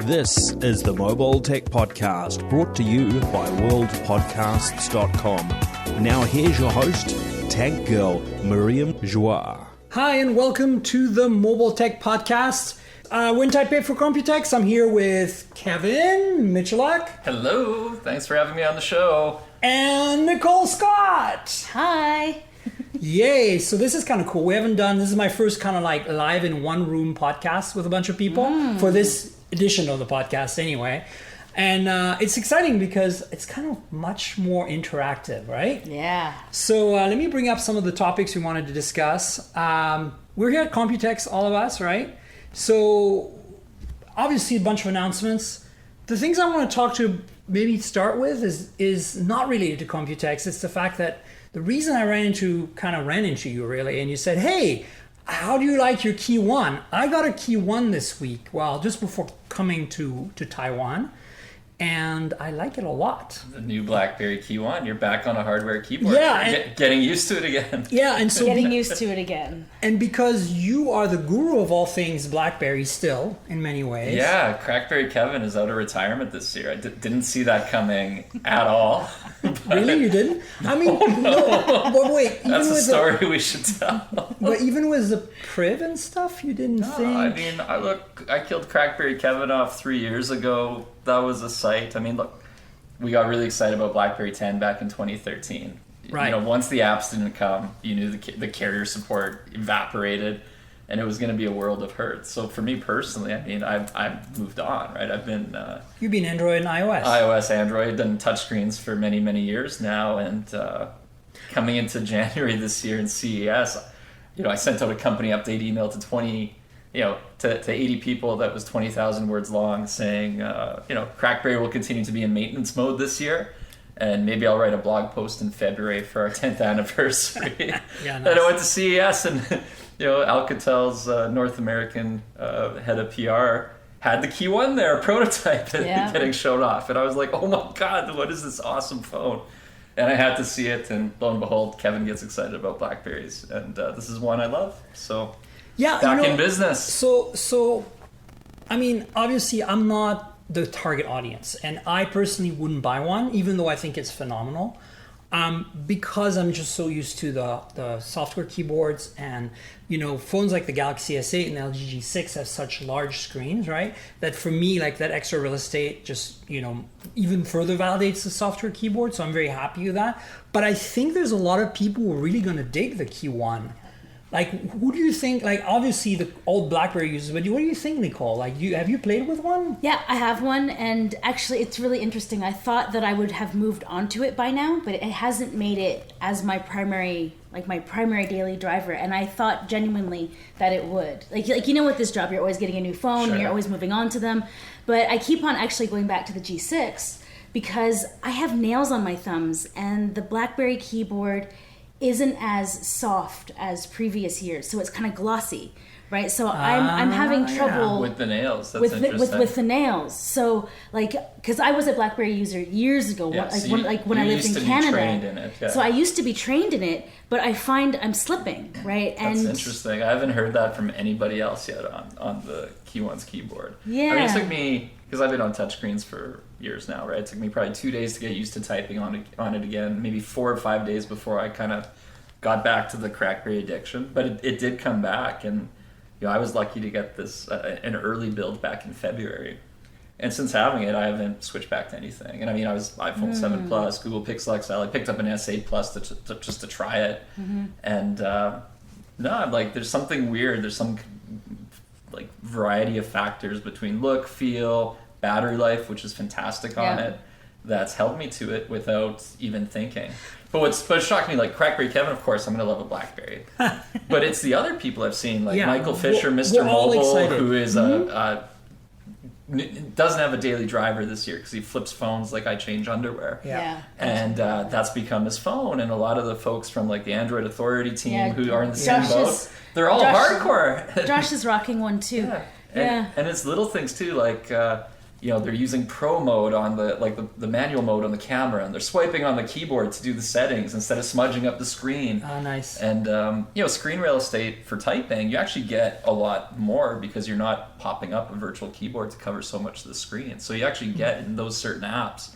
This is the Mobile Tech Podcast, brought to you by worldpodcasts.com. Now here's your host, Tech Girl Miriam Joie. Hi, and welcome to the Mobile Tech Podcast. We're in Taipei for Computex. I'm here with Kevin Michaluk. Hello, thanks for having me on the show. And Nicole Scott. Hi. Yay, so this is kind of cool. This is my first kind of like live in one room podcast with a bunch of people for this edition of the podcast anyway. And it's exciting because it's kind of much more interactive, right? Yeah. So let me bring up some of the topics we wanted to discuss. We're here at Computex, all of us, right? So obviously a bunch of announcements. The things I want to talk to maybe start with is not related to Computex. It's the fact that the reason I ran into you really, and you said, hey, how do you like your KEYone? I got a KEYone this week, just before coming to Taiwan, and I like it a lot. The new BlackBerry KEYone, you're back on a hardware keyboard. Yeah. Getting used to it again. Yeah, and so Getting used to it again. And because you are the guru of all things BlackBerry still, in many ways. Yeah, CrackBerry Kevin is out of retirement this year. I didn't see that coming at all. Really? You didn't? I mean, no, but wait. That's a story we should tell. But even with the Priv and stuff, you didn't think... I mean, I killed CrackBerry Kevin off 3 years ago. That was a sight. I mean, look, we got really excited about BlackBerry 10 back in 2013. Right. You know, once the apps didn't come, you knew the carrier support evaporated, and it was going to be a world of hurt. So for me personally, I mean, I've moved on, right? I've been... You've been Android and iOS. iOS, Android, done touchscreens for many, many years now, and coming into January this year in CES, you know, I sent out a company update email to 80 people that was 20,000 words long saying, CrackBerry will continue to be in maintenance mode this year. And maybe I'll write a blog post in February for our 10th anniversary. Yeah, nice. And I went to CES and, Alcatel's North American head of PR had the KEYone there, a prototype getting showed off. And I was like, oh my God, what is this awesome phone? And I had to see it, and lo and behold, Kevin gets excited about BlackBerries. And this is one I love, so... Yeah, back in business. So, I mean, obviously, I'm not the target audience, and I personally wouldn't buy one, even though I think it's phenomenal, because I'm just so used to the software keyboards, and phones like the Galaxy S8 and LG G6 have such large screens, right? That for me, like that extra real estate, just even further validates the software keyboard. So I'm very happy with that. But I think there's a lot of people who are really going to dig the KEYone. Like, who do you think, like, obviously the old BlackBerry users, but what do you think, Nicole? Like, have you played with one? Yeah, I have one, and actually it's really interesting. I thought that I would have moved onto it by now, but it hasn't made it as my primary daily driver, and I thought genuinely that it would. Like with this job, you're always getting a new phone, and you're always moving on to them, but I keep on actually going back to the G6 because I have nails on my thumbs, and the BlackBerry keyboard isn't as soft as previous years, so it's kind of glossy, right? So I'm having trouble with the nails. That's interesting. With the nails. So because I was a BlackBerry user years ago, when I lived in Canada. Trained in it, yeah. So I used to be trained in it, but I find I'm slipping, right? That's interesting. I haven't heard that from anybody else yet on the KEYone's keyboard. Yeah. I mean, it took me, because I've been on touchscreens for years now, right? It took me probably 2 days to get used to typing on it again, maybe 4 or 5 days before I kind of got back to the CrackBerry addiction. But it did come back, and I was lucky to get this an early build back in February. And since having it, I haven't switched back to anything. And I mean, I was iPhone 7 Plus, Google Pixel XL. I picked up an S8 Plus just to try it. Mm-hmm. And I'm like, there's something weird. There's some like variety of factors between look, feel, battery life, which is fantastic on it, that's held me to it without even thinking. But what shocked me, like CrackBerry Kevin, of course, I'm going to love a BlackBerry. But it's the other people I've seen, like Michael Fisher, Mr. Mobile, who is doesn't have a daily driver this year because he flips phones like I change underwear. Yeah. And that's become his phone. And a lot of the folks from like the Android Authority team who are in the same boat, they're all hardcore. Josh is rocking one too. And it's little things too, like they're using pro mode on the manual mode on the camera, and they're swiping on the keyboard to do the settings instead of smudging up the screen. Oh, nice. And screen real estate for typing, you actually get a lot more because you're not popping up a virtual keyboard to cover so much of the screen. So you actually get in those certain apps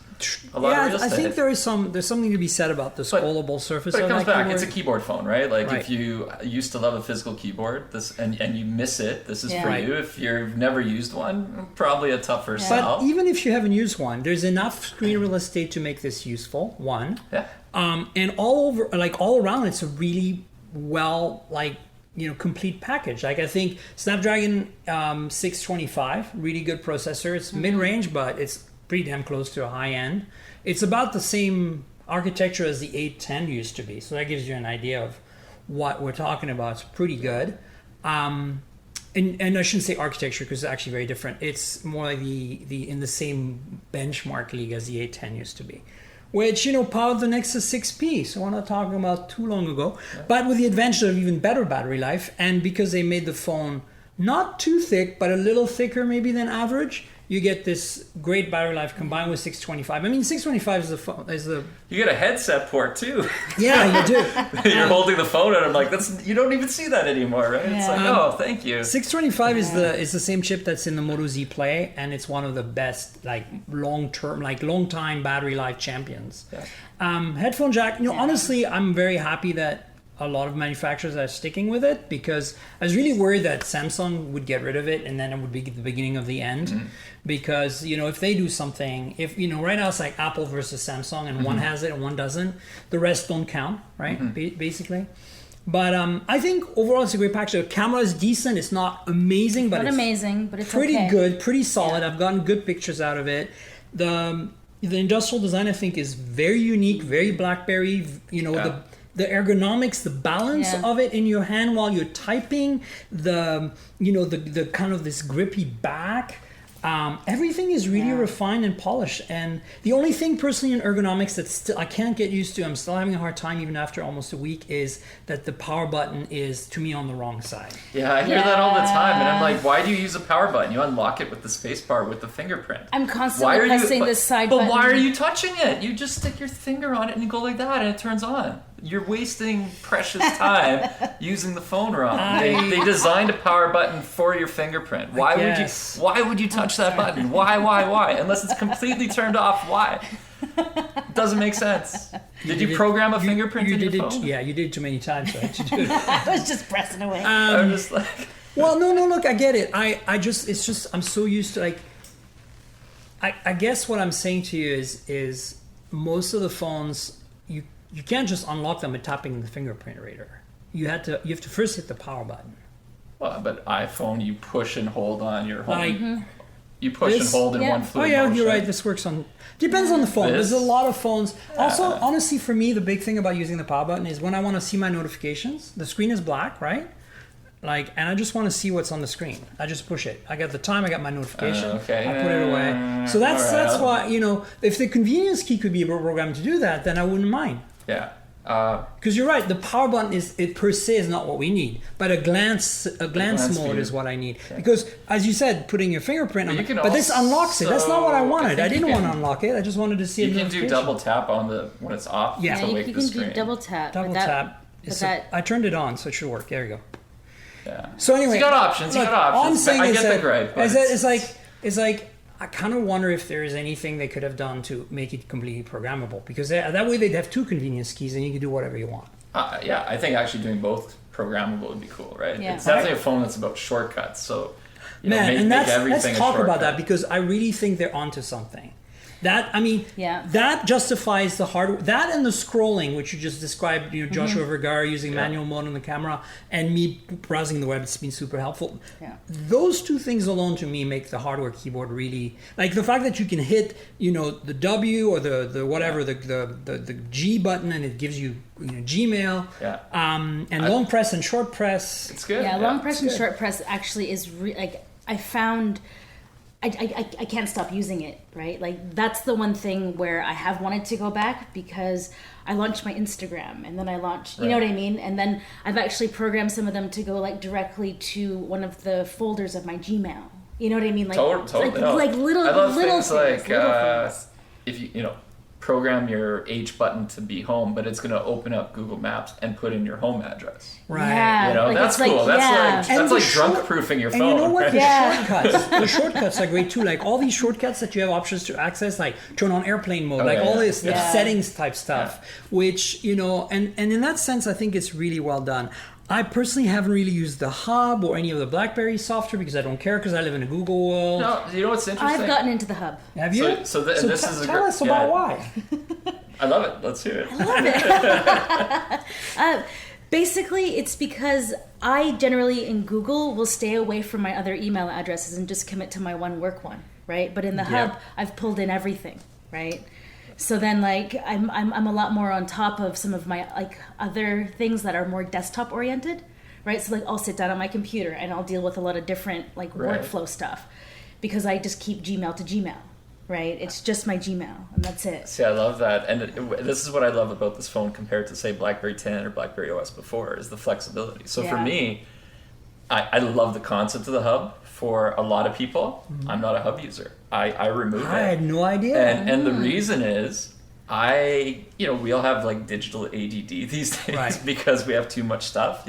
a lot of real estate. I think there's something to be said about the scrollable surface. But it of comes that back. keyboard. It's a keyboard phone, right? Like Right. if you used to love a physical keyboard, and you miss it, this is for Right. you. If you've never used one, probably a tougher sell. But even if you haven't used one, there's enough screen real estate to make this useful. One, Yeah. and all around, it's a really complete package. Like I think Snapdragon 625, really good processor. It's mid-range, but it's pretty damn close to a high end. It's about the same architecture as the 810 used to be, so that gives you an idea of what we're talking about. It's pretty good. And I shouldn't say architecture because it's actually very different. It's more like the in the same benchmark league as the 810 used to be, which powered the Nexus 6P. So we're not talking about too long ago, but with the advantage of even better battery life, and because they made the phone not too thick, but a little thicker maybe than average, you get this great battery life combined with 625. I mean, 625 is the You get a headset port too. Yeah, you do. You're holding the phone and I'm like, you don't even see that anymore, right? It's like, oh, thank you. 625 is the same chip that's in the Moto Z Play, and it's one of the best long time battery life champions. Yeah. Headphone jack. Honestly, I'm very happy that a lot of manufacturers are sticking with it, because I was really worried that Samsung would get rid of it and then it would be the beginning of the end. Because if they do something, right now it's like Apple versus Samsung, and one has it and one doesn't, the rest don't count, right? Basically. But I think overall it's a great package. The camera is decent. It's not amazing, but it's pretty okay. good, pretty solid. I've gotten good pictures out of it. The industrial design, I think, is very unique, very BlackBerry. The ergonomics, the balance of it in your hand while you're typing, the kind of this grippy back. Everything is really refined and polished. And the only thing personally in ergonomics that still I can't get used to, I'm still having a hard time even after almost a week, is that the power button is, to me, on the wrong side. Yeah, I hear that all the time. And I'm like, why do you use a power button? You unlock it with the space bar with the fingerprint. I'm constantly pressing this side button. But why are you touching it? You just stick your finger on it and you go like that and it turns on. You're wasting precious time using the phone wrong. They designed a power button for your fingerprint. Why would you touch that button? Why? Unless it's completely turned off, why? It doesn't make sense. Did you program a fingerprint in your phone? Yeah, you did it too many times, right? I was just pressing away. I'm just like... Well, no, look, I get it. It's just, I'm so used to, I guess what I'm saying to you is most of the phones, you can't just unlock them by tapping the fingerprint reader. You have to first hit the power button. Well, but iPhone, you push and hold on your home. You push and hold in one fluid motion. You're right. This works on... Depends on the phone. There's a lot of phones. Also, honestly, for me, the big thing about using the power button is when I want to see my notifications, the screen is black, right? And I just want to see what's on the screen. I just push it. I got the time, I got my notification. I put it away. So that's why, if the convenience key could be programmed to do that, then I wouldn't mind. Yeah. Because you're right, the power button per se is not what we need, but a glance mode is what I need. Yeah. Because as you said, putting your fingerprint on it, but this unlocks it. That's not what I wanted. I didn't want to unlock it. I just wanted to see it. You can do double tap when it's off. Yeah, to wake you the can screen. do double tap. Double tap. I turned it on, so it should work. There you go. Yeah. So anyway, you got options. All I'm saying I is get the gripe. It's like I kind of wonder if there is anything they could have done to make it completely programmable, because that way they'd have two convenience keys and you can do whatever you want. Yeah, I think actually doing both programmable would be cool, right? Yeah. It's definitely a phone that's about shortcuts. So, let's talk about that, because I really think they're onto something. That justifies the hardware. That and the scrolling, which you just described, Joshua Vergara using manual mode on the camera, and me browsing the web, it's been super helpful. Yeah. Those two things alone, to me, make the hardware keyboard really, like the fact that you can hit, the W or the whatever, the G button, and it gives you, Gmail. Yeah. And long press and short press. It's good. Yeah, long press and short press actually is I found. I can't stop using it, right? Like, that's the one thing where I have wanted to go back, because I launched my Instagram and then I launched, you know what I mean? And then I've actually programmed some of them to go directly to one of the folders of my Gmail. You know what I mean? Like, Totally. like little, I love little things things, little things. if you program your H button to be home, but it's going to open up Google Maps and put in your home address. Right. Yeah, That's cool. That's like drunk proofing your phone. And you know what? Right? The shortcuts are great too. Like all these shortcuts that you have options to access, like turn on airplane mode, all this settings type stuff, which, and in that sense, I think it's really well done. I personally haven't really used the Hub or any of the BlackBerry software because I don't care because I live in a Google world. No, you know what's interesting? I've gotten into the Hub. Have you? Tell us about why. I love it. Let's hear it. I love it. Basically, it's because I generally in Google will stay away from my other email addresses and just commit to my one work one, right? But in the Hub, I've pulled in everything, right? So then, like, I'm a lot more on top of some of my like other things that are more desktop oriented, right? So like, I'll sit down on my computer and I'll deal with a lot of different like workflow stuff because I just keep Gmail to Gmail, right? It's just my Gmail and that's it. See, I love that, and this is what I love about this phone compared to say BlackBerry 10 or BlackBerry OS before is the flexibility. So for me, I love the concept of the Hub. For a lot of people, I'm not a Hub user. I remove it. I had no idea. And the reason is, we all have like digital ADD these days because we have too much stuff.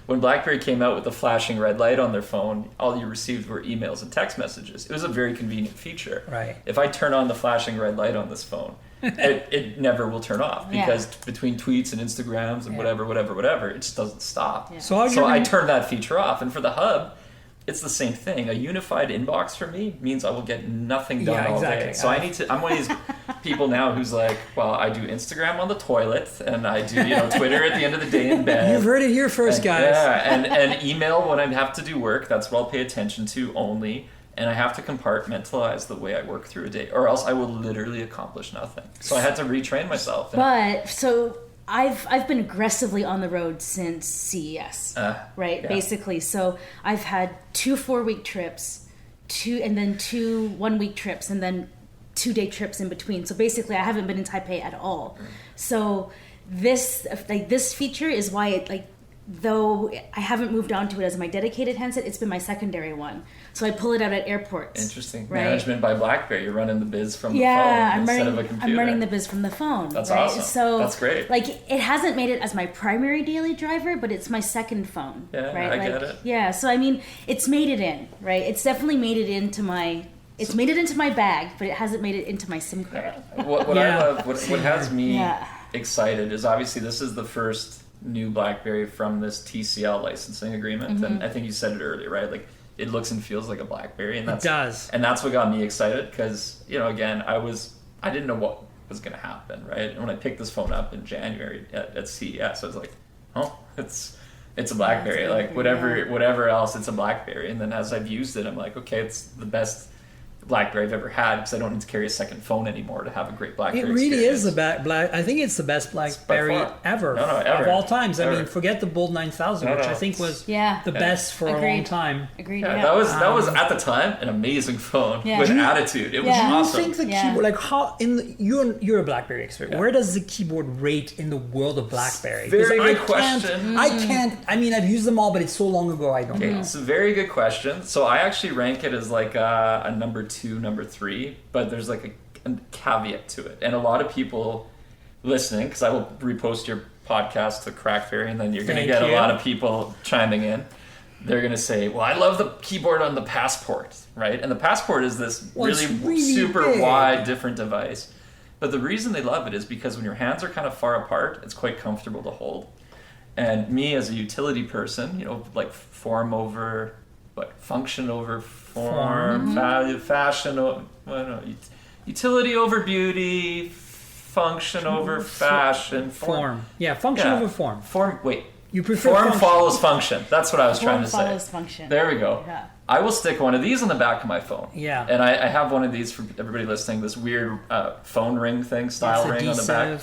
When BlackBerry came out with the flashing red light on their phone, all you received were emails and text messages. It was a very convenient feature. Right. If I turn on the flashing red light on this phone, it never will turn off because between tweets and Instagrams and whatever, it just doesn't stop. Yeah. So I turned that feature off. And for the Hub, it's the same thing. A unified inbox for me means I will get nothing done all day. So I'm one of these people now who's like, well, I do Instagram on the toilet and I do Twitter at the end of the day in bed. You've heard it here first, guys. Yeah, and email when I have to do work. That's what I'll pay attention to only. And I have to compartmentalize the way I work through a day, or else I will literally accomplish nothing. So I had to retrain myself. But so I've been aggressively on the road since CES, right? Yeah. Basically, so I've had 2 4-week trips, 2 1-week trips, and then 2-day trips in between. So basically, I haven't been in Taipei at all. So this feature is why it though I haven't moved on to it as my dedicated handset, it's been my secondary one. So I pull it out at airports. Interesting. Right? Management by BlackBerry. You're running the biz from the phone instead of a computer. I'm running the biz from the phone. That's right? awesome. So that's great. Like, it hasn't made it as my primary daily driver, but it's my second phone. Yeah, right? I get it. Yeah, so I mean, it's made it in, right? It's definitely made it into my... It's made it into my bag, but it hasn't made it into my SIM card. What I love, what has me excited is obviously this is the first new BlackBerry from this TCL licensing agreement, and I think you said it earlier, right? Like, it looks and feels like a BlackBerry, and it does. And that's what got me excited because again, I didn't know what was going to happen, right? And when I picked this phone up in January at CES, I was like, oh, it's a BlackBerry, like whatever else, it's a BlackBerry. And then as I've used it, I'm like, okay, it's the best BlackBerry I've ever had because I don't need to carry a second phone anymore to have a great BlackBerry experience. Is I think it's the best BlackBerry ever of all times. I mean, forget the Bold 9000, which I think was the best for a long time. Agreed. Yeah, that was at the time an amazing phone with attitude. It was awesome. Do you think the keyboard, like how you're a BlackBerry expert? Yeah. Where does the keyboard rate in the world of BlackBerry? Very good question. I can't. I mean, I've used them all, but it's so long ago. I don't know. It's a very good question. So I actually rank it as like a number 2, number 3, but there's like a caveat to it. And a lot of people listening, because I will repost your podcast to CrackBerry, and then you're going to get a lot of people chiming in. They're going to say, well, I love the keyboard on the Passport, right? And the Passport is this really super big, wide, different device. But the reason they love it is because when your hands are kind of far apart, it's quite comfortable to hold. And me as a utility person, like form over... function over form, fashion over... utility over beauty, function over fashion. Form. Yeah, function over form. You prefer form follows function. That's what I was trying to say. Form follows function. There we go. Yeah. I will stick one of these on the back of my phone. Yeah. And I have one of these for everybody listening, this weird phone ring thing, style ring on the back.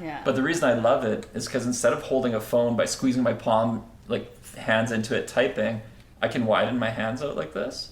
Yeah. But the reason I love it is because instead of holding a phone by squeezing my palm, like hands into it typing, I can widen my hands out like this,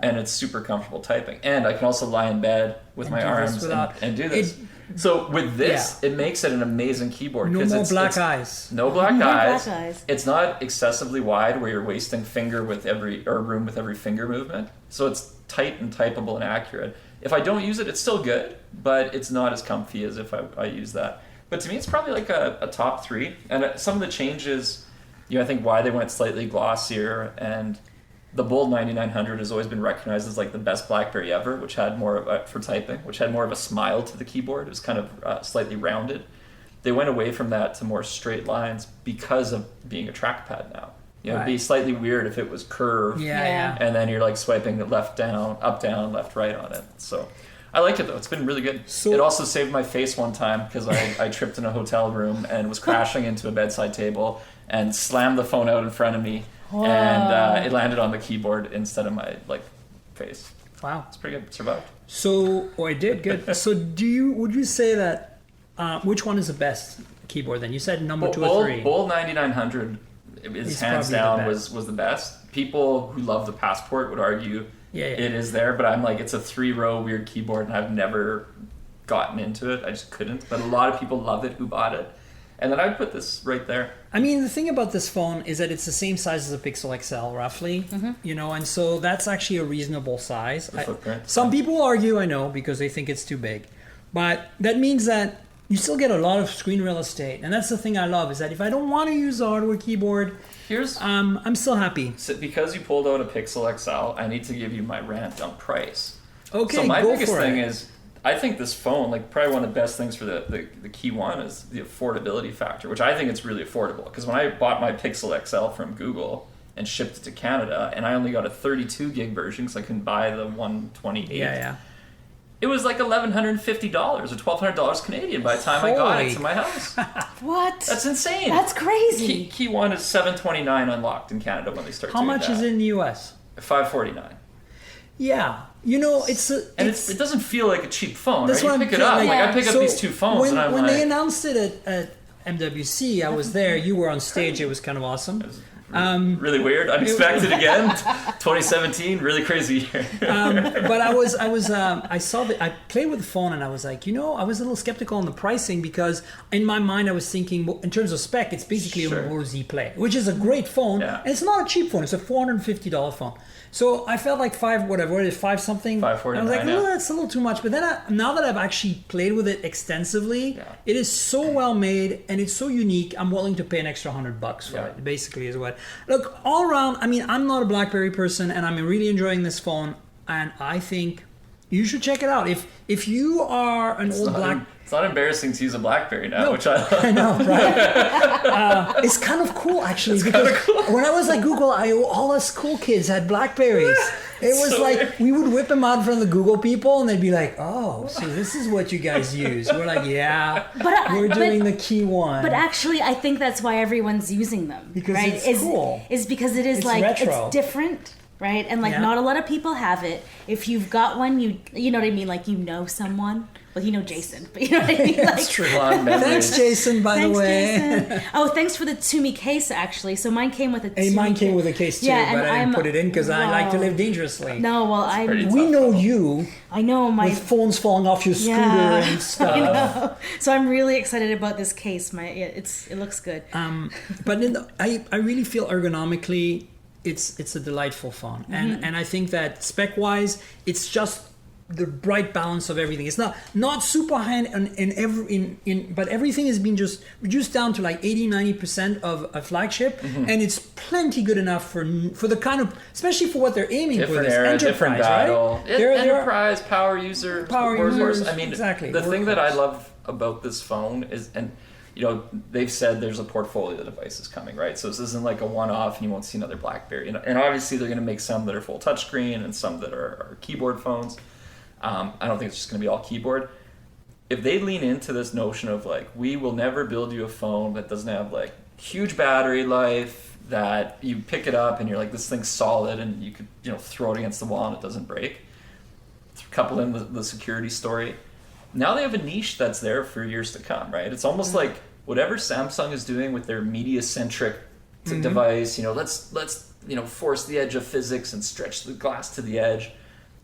and it's super comfortable typing. And I can also lie in bed with my arms and do this. So with this, it makes it an amazing keyboard. No more black it's, eyes. No black eyes. Black eyes. It's not excessively wide where you're wasting room with every finger movement. So it's tight and typable and accurate. If I don't use it, it's still good, but it's not as comfy as if I use that. But to me, it's probably like a top 3. And some of the changes, I think why they went slightly glossier, and the Bold 9900 has always been recognized as like the best BlackBerry ever, which had more of for typing, which had more of a smile to the keyboard. It was kind of slightly rounded. They went away from that to more straight lines because of being a trackpad now. It'd be slightly weird if it was curved, and then you're like swiping it left down, up down, left right on it. So I like it though. It's been really good. So, it also saved my face one time because I tripped in a hotel room and was crashing into a bedside table and slammed the phone out in front of me. Whoa. And it landed on the keyboard instead of my face. Wow, it's pretty good. It survived. So, it did good. So, would you say that which one is the best keyboard? Then you said number 2 or 3. Bold 9900 is hands down was the best. People who love the Passport would argue it is there, but I'm like, it's a 3-row weird keyboard, and I've never gotten into it. I just couldn't. But a lot of people love it who bought it. And then I'd put this right there. I mean, the thing about this phone is that it's the same size as a Pixel XL, roughly. And so that's actually a reasonable size. Some people argue, I know, because they think it's too big. But that means that you still get a lot of screen real estate. And that's the thing I love, is that if I don't want to use a hardware keyboard, I'm still happy. So because you pulled out a Pixel XL, I need to give you my rant on price. Okay, so my biggest thing is, I think this phone, probably one of the best things for the KEYone is the affordability factor, which I think it's really affordable. Because when I bought my Pixel XL from Google and shipped it to Canada, and I only got a 32 gig version because I couldn't buy the 128. It was like $1,150 or $1,200 Canadian by the time I got it to my house. What? That's insane. That's crazy. KEYone is $729 unlocked in Canada when they start doing that. How much is it in the US? $549. Yeah. It doesn't feel like a cheap phone. That's right? You pick it up. I pick up these 2 phones, and I'm when they announced it at MWC, I was there. You were on stage. It was kind of awesome. Really weird, unexpected again. 2017, really crazy year. But I played with the phone, and I was like, I was a little skeptical on the pricing, because in my mind I was thinking, in terms of spec, it's basically a Moto Z Play, which is a great phone, and it's not a cheap phone. It's a $450 phone. So I felt like $5 something. $549. I was like, that's a little too much. But then now that I've actually played with it extensively, it is so well made and it's so unique. I'm willing to pay an extra $100 for it. Basically, is what. Look, all around. I mean, I'm not a BlackBerry person, and I'm really enjoying this phone. And I think you should check it out. If you are an old It's not embarrassing to use a BlackBerry now, which I love. I know, right? It's kind of cool, actually, because when I was at Google I/O, all us cool kids had BlackBerries. It was so weird. We would whip them out in front of the Google people, and they'd be like, "Oh, so this is what you guys use." We're like, "Yeah, we're doing the KEYone." But actually, I think that's why everyone's using them. Because it's cool. Is because it's retro. It's different. Right? And not a lot of people have it. If you've got one, you know what I mean? Like, someone. Well, Jason, but you know what I mean? That's true. Thanks, Jason, by the way. Jason. Oh, thanks for the Toomey case, actually. So mine came with a Toomey mine came with a case, too, but I didn't put it in because I like to live dangerously. No, well, we know you. I know. With phones falling off your scooter and stuff. I know. So I'm really excited about this case. It looks good. But I really feel ergonomically, it's a delightful phone, and I think that spec wise, it's just the right balance of everything. It's not super high but everything has been just reduced down to like 80-90% of a flagship, and it's plenty good enough for the kind of, especially for what they're aiming for. This era, enterprise, different battle. Right? Enterprise, power users. I mean, exactly. The thing that I love about this phone is, and they've said there's a portfolio of devices coming, right? So this isn't like a one-off and you won't see another BlackBerry. And obviously they're going to make some that are full touchscreen and some that are keyboard phones. I don't think it's just going to be all keyboard. If they lean into this notion of we will never build you a phone that doesn't have huge battery life, that you pick it up and you're like, this thing's solid and you could throw it against the wall and it doesn't break. Couple in the security story. Now they have a niche that's there for years to come, right? It's almost like whatever Samsung is doing with their media-centric device, let's force the edge of physics and stretch the glass to the edge.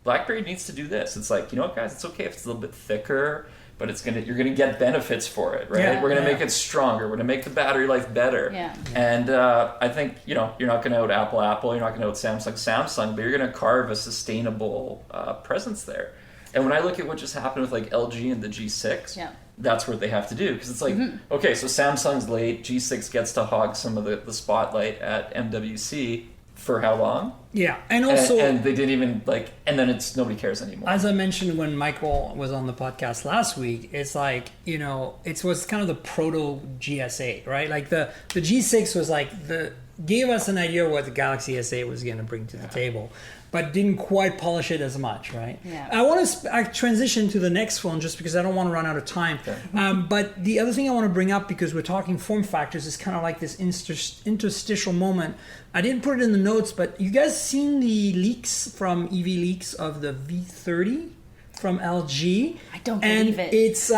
BlackBerry needs to do this. It's like, guys, it's okay if it's a little bit thicker. but you're gonna get benefits for it, right? Yeah, We're gonna make it stronger. We're gonna make the battery life better. Yeah. And I think you're not gonna out Apple, you're not gonna out Samsung, but you're gonna carve a sustainable presence there. And when I look at what just happened with like LG and the G6, that's what they have to do, because it's like, okay, so Samsung's late, G6 gets to hog some of the spotlight at MWC for how long? Yeah, and also, and they didn't even and then nobody cares anymore. As I mentioned when Michael was on the podcast last week, it's like, it was kind of the proto GS8, right? Like the G6 was like gave us an idea of what the Galaxy S8 was going to bring to the table, but didn't quite polish it as much, right? Yeah. I want to transition to the next phone just because I don't want to run out of time. Okay. But the other thing I want to bring up, because we're talking form factors, is kind of like this interstitial moment. I didn't put it in the notes, but you guys seen the leaks from EV Leaks of the V30 from LG? I don't believe it. It's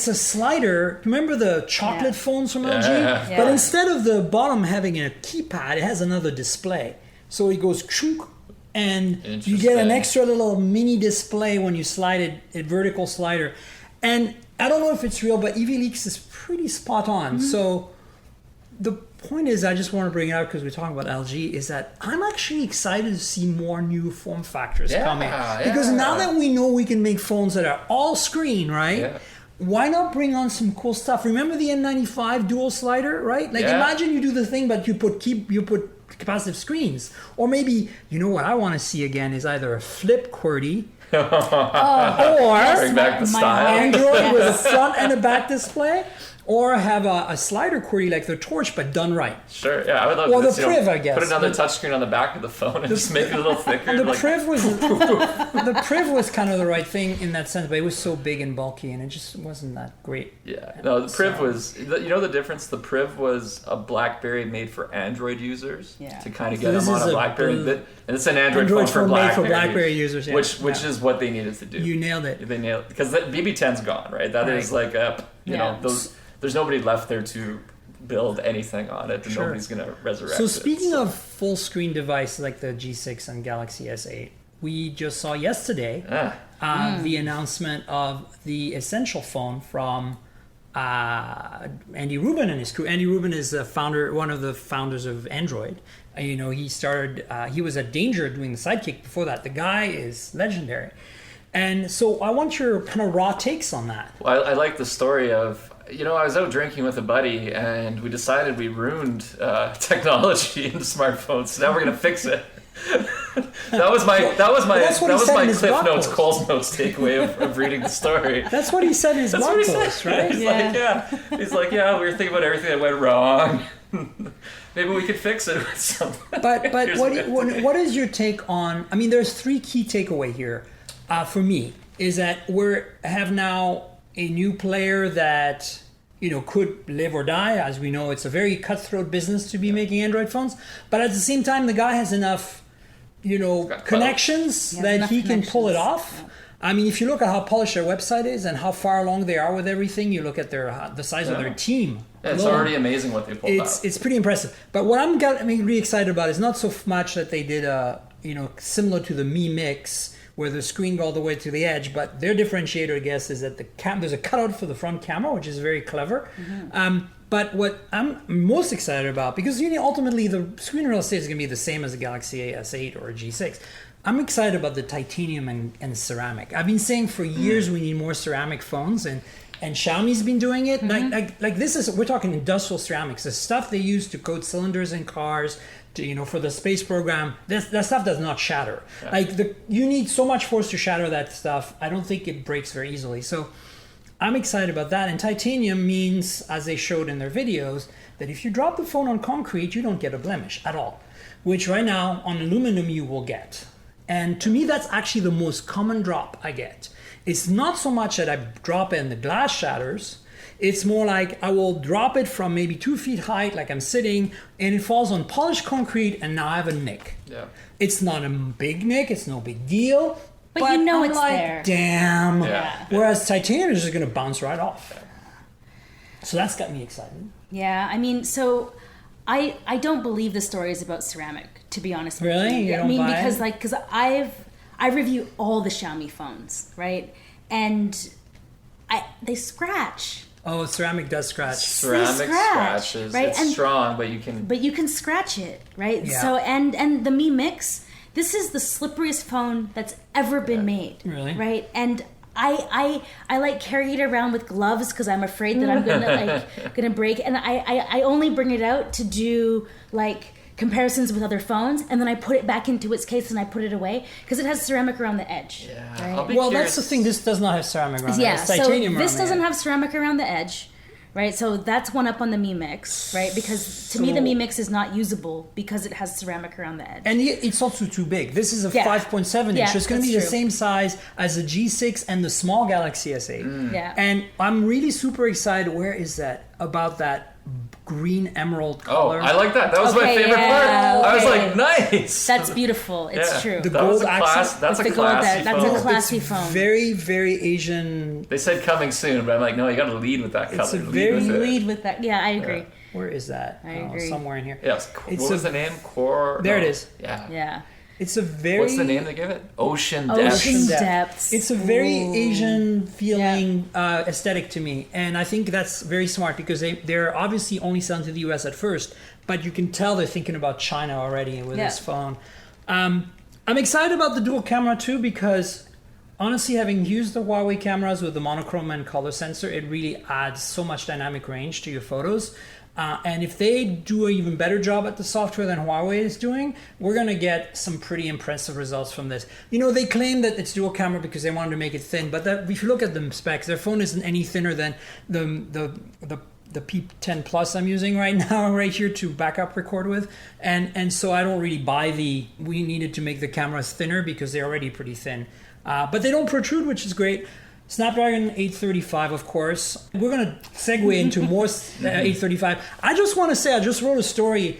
a slider. Remember the chocolate phones from LG? Yeah. But instead of the bottom having a keypad, it has another display. So it goes chunk, and you get an extra little mini display when you slide it, a vertical slider. And I don't know if it's real, but EV Leaks is pretty spot on. So the point is, I just want to bring it up because we're talking about LG, is that I'm actually excited to see more new form factors coming. Because now that we know we can make phones that are all screen, right? Yeah. Why not bring on some cool stuff? Remember the N95 dual slider, right? Like imagine you do the thing, but you put capacitive screens. Or maybe, what I want to see again is either a flip QWERTY or bring back the style. Android with a front and a back display. Or have a slider QWERTY like the Torch, but done right. Sure, yeah, I would love to. Or the Priv, I guess. Put another touchscreen on the back of the phone and just make it a little thicker. The Priv was kind of the right thing in that sense, but it was so big and bulky, and it just wasn't that great. Yeah, no, the Priv was. The difference? The Priv was a BlackBerry made for Android users to kind of get them on a BlackBerry. And it's an Android phone for BlackBerry, made for BlackBerry users, which is what they needed to do. You nailed it. They nailed it, because BB10's gone, right? That is like those. There's nobody left there to build anything on it, and nobody's going to resurrect it. So speaking of full screen devices like the G6 and Galaxy S8, we just saw yesterday the announcement of the Essential phone from Andy Rubin and his crew. Andy Rubin is one of the founders of Android. He started. He was at Danger doing the Sidekick before that. The guy is legendary, and so I want your kind of raw takes on that. Well, I like the story of. I was out drinking with a buddy, and we decided we ruined technology in smartphones. So now we're gonna fix it. that was my Cliff Notes, Cole's Notes takeaway of reading the story. That's what he said in his blog post, right? He's like, we were thinking about everything that went wrong. Maybe we could fix it with something. But what is your take on? I mean, there's three key takeaway here for me. Is that we have now a new player that could live or die. As we know, it's a very cutthroat business to be making Android phones. But at the same time, the guy has enough, connections that he can pull it off. Yeah. I mean, if you look at how polished their website is and how far along they are with everything, you look at the size of their team. Yeah, it's already amazing what they pulled off. It's pretty impressive. But what I'm really excited about is not so much that they did similar to the Mi Mix, where the screen go all the way to the edge, but their differentiator, I guess, is that there's a cutout for the front camera, which is very clever. Mm-hmm. But what I'm most excited about, because ultimately the screen real estate is going to be the same as the Galaxy S8 or a G6. I'm excited about the titanium and ceramic. I've been saying for years we need more ceramic phones, and Xiaomi's been doing it. Mm-hmm. Like we're talking industrial ceramics, the stuff they use to coat cylinders in cars. For the space program, that stuff does not shatter. Yeah. You need so much force to shatter that stuff. I don't think it breaks very easily. So I'm excited about that. And titanium means, as they showed in their videos, that if you drop the phone on concrete, you don't get a blemish at all, which right now on aluminum you will get. And to me, that's actually the most common drop I get. It's not so much that I drop it and the glass shatters. It's more like I will drop it from maybe 2 feet height, like I'm sitting, and it falls on polished concrete, and now I have a nick. Yeah. It's not a big nick. It's no big deal. But I'm it's like, there. Damn. Yeah. Whereas titanium is just going to bounce right off. Yeah. So that's got me excited. Yeah, I mean, so I don't believe the story is about ceramic, to be honest with you. Really? You don't buy because I review all the Xiaomi phones, right? And they scratch. Oh, ceramic does scratch. Ceramic scratches. Right? It's strong, but you can scratch it, right? Yeah. So and the Mi Mix, this is the slipperiest phone that's ever been made. Really? Right? And I like carry it around with gloves because I'm afraid that I'm gonna break. And I only bring it out to do like comparisons with other phones, and then I put it back into its case and I put it away because it has ceramic around the edge. Yeah. Right? I'll be Well, curious. that's the thing. This does not have ceramic around it. Yeah, It's titanium so this around doesn't it. have ceramic around the edge, right? So that's one up on the Mi Mix, right? Because to me, the Mi Mix is not usable because it has ceramic around the edge. And it's also too big. This is a Yeah. 5.7 inch. Yeah, It's going to be that's the true. same size as the G6 and the small Galaxy S8. Yeah. And I'm really super excited. Where is that? About that green emerald Oh, color. I like that. That was my Okay, favorite yeah, part. I was okay. like, nice. That's beautiful. It's Yeah. true. The That was gold a class. accent That's with a the gold classy there. That's a phone. classy phone. Very, very Asian. They said coming soon, but I'm like, no, you got to lead with that color. It's a Lead very with it. Lead with that. Yeah, I agree. Where is that? I agree. Somewhere in here. Yeah, It's what was the name? Core. There no. it is. Yeah. Yeah. It's a very. What's the name they give it? Ocean Depths. Ocean Depths. It's a very Ooh. Asian feeling aesthetic to me, and I think that's very smart because they're obviously only selling to the US at first, but you can tell they're thinking about China already with this phone. I'm excited about the dual camera too because honestly, having used the Huawei cameras with the monochrome and color sensor, it really adds so much dynamic range to your photos. And if they do an even better job at the software than Huawei is doing, we're going to get some pretty impressive results from this. You know, they claim that it's dual camera because they wanted to make it thin, but if you look at the specs, their phone isn't any thinner than the P10 Plus I'm using right now, right here to backup record with. And so I don't really buy we needed to make the cameras thinner because they're already pretty thin. But they don't protrude, which is great. Snapdragon 835, of course. We're going to segue into more 835. I just want to say, I just wrote a story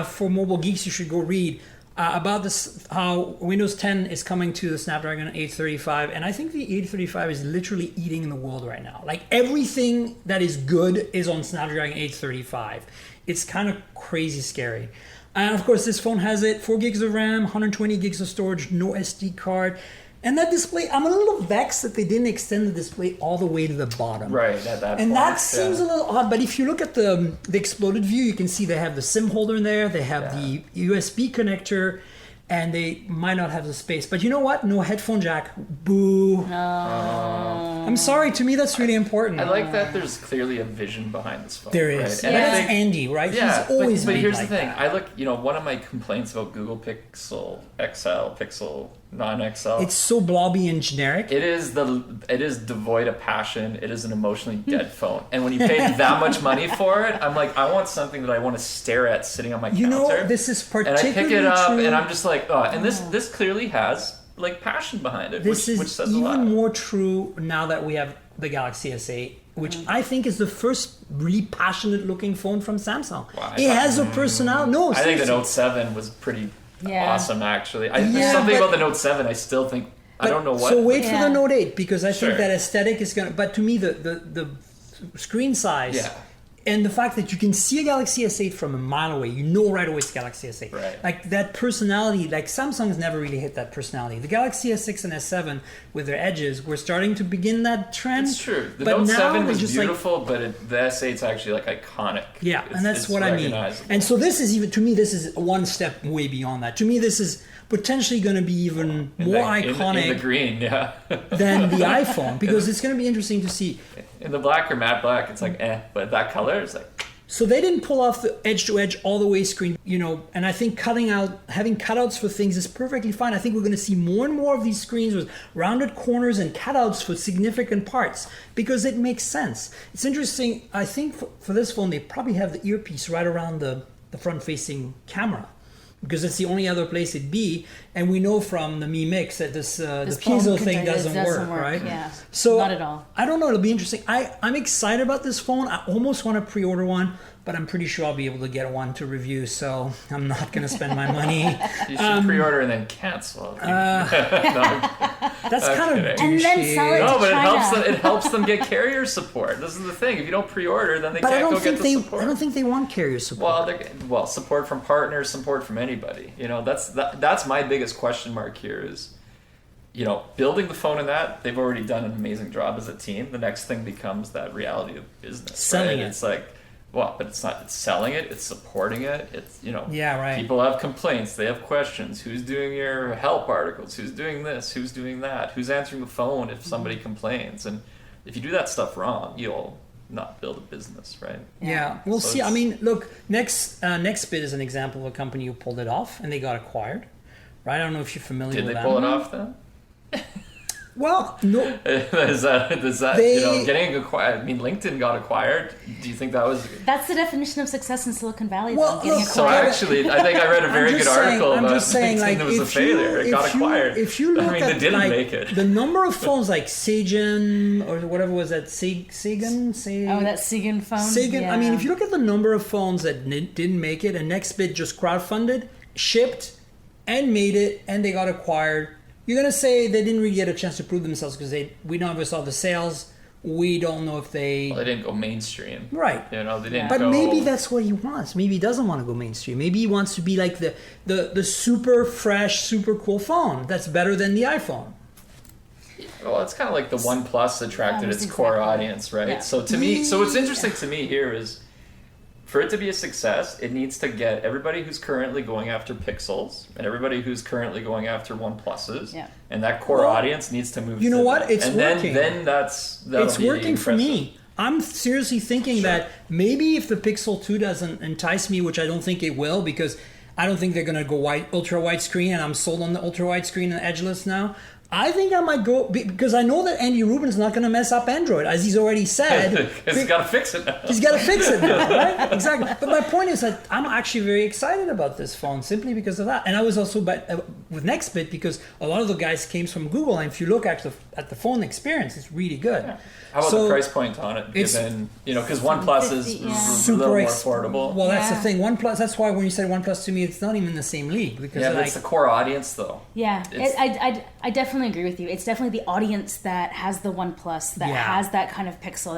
for Mobile Geeks you should go read about this, how Windows 10 is coming to the Snapdragon 835. And I think the 835 is literally eating the world right now. Like everything that is good is on Snapdragon 835. It's kind of crazy scary. And of course, this phone has 4 gigs of RAM, 120 gigs of storage, no SD card. And that display, I'm a little vexed that they didn't extend the display all the way to the bottom. Right, at that And point, that seems a little odd, but if you look at the exploded view, you can see they have the SIM holder in there, they have the USB connector, and they might not have the space. But you know what? No headphone jack. Boo. I'm sorry, to me that's really important. I like that there's clearly a vision behind this phone. There is. Right? And I that's think- Andy, right? Yeah, He's always but made here's like the thing. that. I look, one of my complaints about Google Pixel XL, Pixel non-XL. It's so blobby and generic. It is devoid of passion. It is an emotionally dead phone. And when you pay that much money for it, I'm like, I want something that I want to stare at sitting on my You counter. know, this is and I particularly pick it up, true. and I'm just like, oh. And this clearly has like passion behind it, This which is says a lot. even more true now that we have the Galaxy S8, which I think is the first really passionate looking phone from Samsung. Wow, It has a personality. No, I think the seriously. Note 7 was pretty Yeah. awesome, actually. Yeah, There's something but- about the Note 7 I still think, I But- don't know what. So wait for Yeah. the Note 8 because I Sure. think that aesthetic is gonna. But to me, the screen size Yeah. and the fact that you can see a Galaxy S8 from a mile away, you know right away it's Galaxy S8. Right. Like that personality, like Samsung's never really hit that personality. The Galaxy S6 and S7 with their edges, we're starting to begin that trend. It's true. The but Note now 7 they're was just beautiful, but the S8's actually like iconic. Yeah, It's- and that's it's what I mean. recognizable. And so this is even, to me, this is one step way beyond that. To me, this is potentially going to be even more iconic in the green, yeah. than the iPhone because it's going to be interesting to see. In the black or matte black, it's like but that color is like. So they didn't pull off the edge-to-edge all the way screen, and I think having cutouts for things is perfectly fine. I think we're going to see more and more of these screens with rounded corners and cutouts for significant parts because it makes sense. It's interesting. I think for this phone, they probably have the earpiece right around the front-facing camera because it's the only other place it'd be. And we know from the Mi Mix that the piezo thing doesn't work, right? Yeah, So not at all. I don't know. It'll be interesting. I'm excited about this phone. I almost want to pre-order one, but I'm pretty sure I'll be able to get one to review. So I'm not going to spend my money. You should pre-order and then cancel. That's kind of kidding. And then sell it douchey. No, but China. it helps them get carrier support. This is the thing. If you don't pre-order, then they But I can't don't go think get the support. I don't think they want carrier support. Well, support from partners, support from anybody. That's my biggest question mark here is, building the phone and that, they've already done an amazing job as a team. The next thing becomes that reality of business. Selling right? it. It's like, well, but it's not, it's selling it, it's supporting it, it's, Yeah, right. people have complaints, they have questions. Who's doing your help articles? Who's doing this? Who's doing that? Who's answering the phone if somebody complains? And if you do that stuff wrong, you'll not build a business, right? Yeah, we'll So see. I it's- mean, look, Nextbit is an example of a company who pulled it off, and they got acquired. Right? I don't know if you're familiar Did with they that. pull it off then? Well, no. is that They- getting acquired? I mean, LinkedIn got acquired. Do you think that was? That's the definition of success in Silicon Valley. Well, though, getting look, So acquired. actually, I think I read a very good article I'm about just saying, LinkedIn like, that was a if you- failure. It got if you- acquired. If you look I mean, at they didn't like, make it. the number of phones like Sagan or whatever was that, Sagan? Oh, that Sagan phone. Sagan. Yeah. I mean, if you look at the number of phones that didn't make it, and Nextbit just crowdfunded, shipped, and made it, and they got acquired, you're gonna say they didn't really get a chance to prove themselves because we never saw the sales. We don't know if they. Well, they didn't go mainstream. Right. They didn't. But go, maybe that's what he wants. Maybe he doesn't want to go mainstream. Maybe he wants to be like the super fresh, super cool phone that's better than the iPhone. Well, it's kind of like the OnePlus attracted Almost its core exactly. audience, right? Yeah. So to me, so what's interesting to me here is, for it to be a success, it needs to get everybody who's currently going after Pixels and everybody who's currently going after OnePluses, Yeah. and that core Well, audience needs to move. you know to what? that. It's and working. Then that'll It's be working for impressive. me. I'm seriously thinking that maybe if the Pixel 2 doesn't entice me, which I don't think it will, because I don't think they're going to go ultra wide screen, and I'm sold on the ultra wide screen and edgeless now. I think I might go because I know that Andy Rubin's not going to mess up Android, as he's already said. Because he's got to fix it now. He's got to fix it now, right? Exactly. But my point is that I'm actually very excited about this phone simply because of that. And I was also with Nextbit because a lot of the guys came from Google. And if you look at the phone experience, it's really good. Yeah. How about So, the price point on it? it's- Given because OnePlus is 50, yeah. a Super little more ex- affordable. Well, that's the Yeah. thing. OnePlus. That's why when you said OnePlus to me, it's not even the same league because Yeah, but like it's the core audience though. Yeah, It's- I definitely agree with you. It's definitely the audience that has the OnePlus, that Yeah. has that kind of pixel,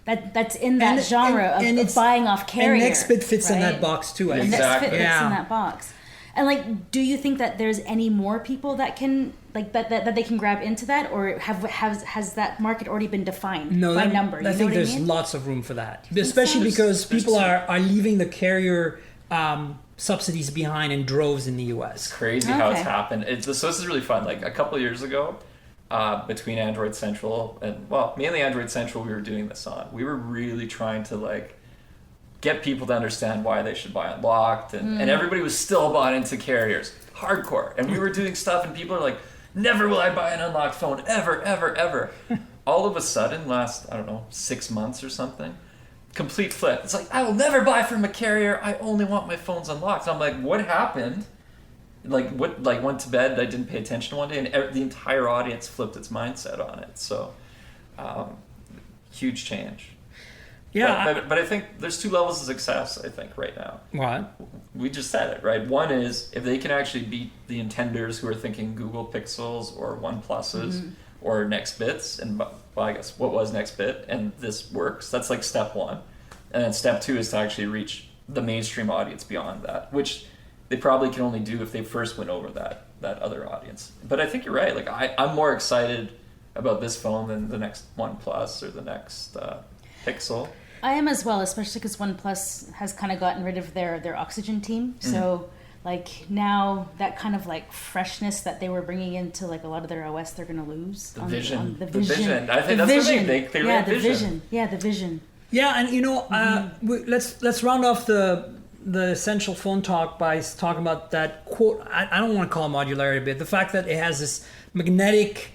that's in that genre of it's- buying off carrier. And Nextbit fits in right? that box too. I And think. Exactly. Nextbit fits Yeah. in that box. And like, do you think that there's any more people that can like that they can grab into that, or has that market already been defined No, by that- number? You I know think what there's I mean? lots of room for that, especially because There's people two. are leaving the carrier subsidies behind in droves in the U.S. Crazy how it's Okay. happened. So this is really fun. Like a couple of years ago, between Android Central and mainly Android Central, we were doing this on. We were really trying to like get people to understand why they should buy Unlocked, and everybody was still bought into carriers, hardcore. And we were doing stuff, and people are like, "Never will I buy an Unlocked phone, ever, ever, ever." All of a sudden, last 6 months or something, complete flip. It's like, I will never buy from a carrier. I only want my phones unlocked. I'm like, what happened? Went to bed. I didn't pay attention one day, and the entire audience flipped its mindset on it. So, huge change. Yeah. But I think there's two levels of success. I think right now. What? We just said it, right? One is if they can actually beat the intenders who are thinking Google Pixels or OnePluses or Nextbits, and I guess what was Nextbit, and this works. That's like step one, and then step two is to actually reach the mainstream audience beyond that, which they probably can only do if they first win over that other audience. But I think you're right. Like I'm more excited about this phone than the next OnePlus or the next Pixel. I am as well, especially because OnePlus has kind of gotten rid of their Oxygen team. So like now that kind of like freshness that they were bringing into like a lot of their OS, they're going to lose. The on vision. the The vision. vision. I think The that's the vision. thing. They clearly yeah, have the vision. Yeah, the vision. Yeah, and let's round off the essential phone talk by talking about that quote. I don't want to call it modularity, but the fact that it has this magnetic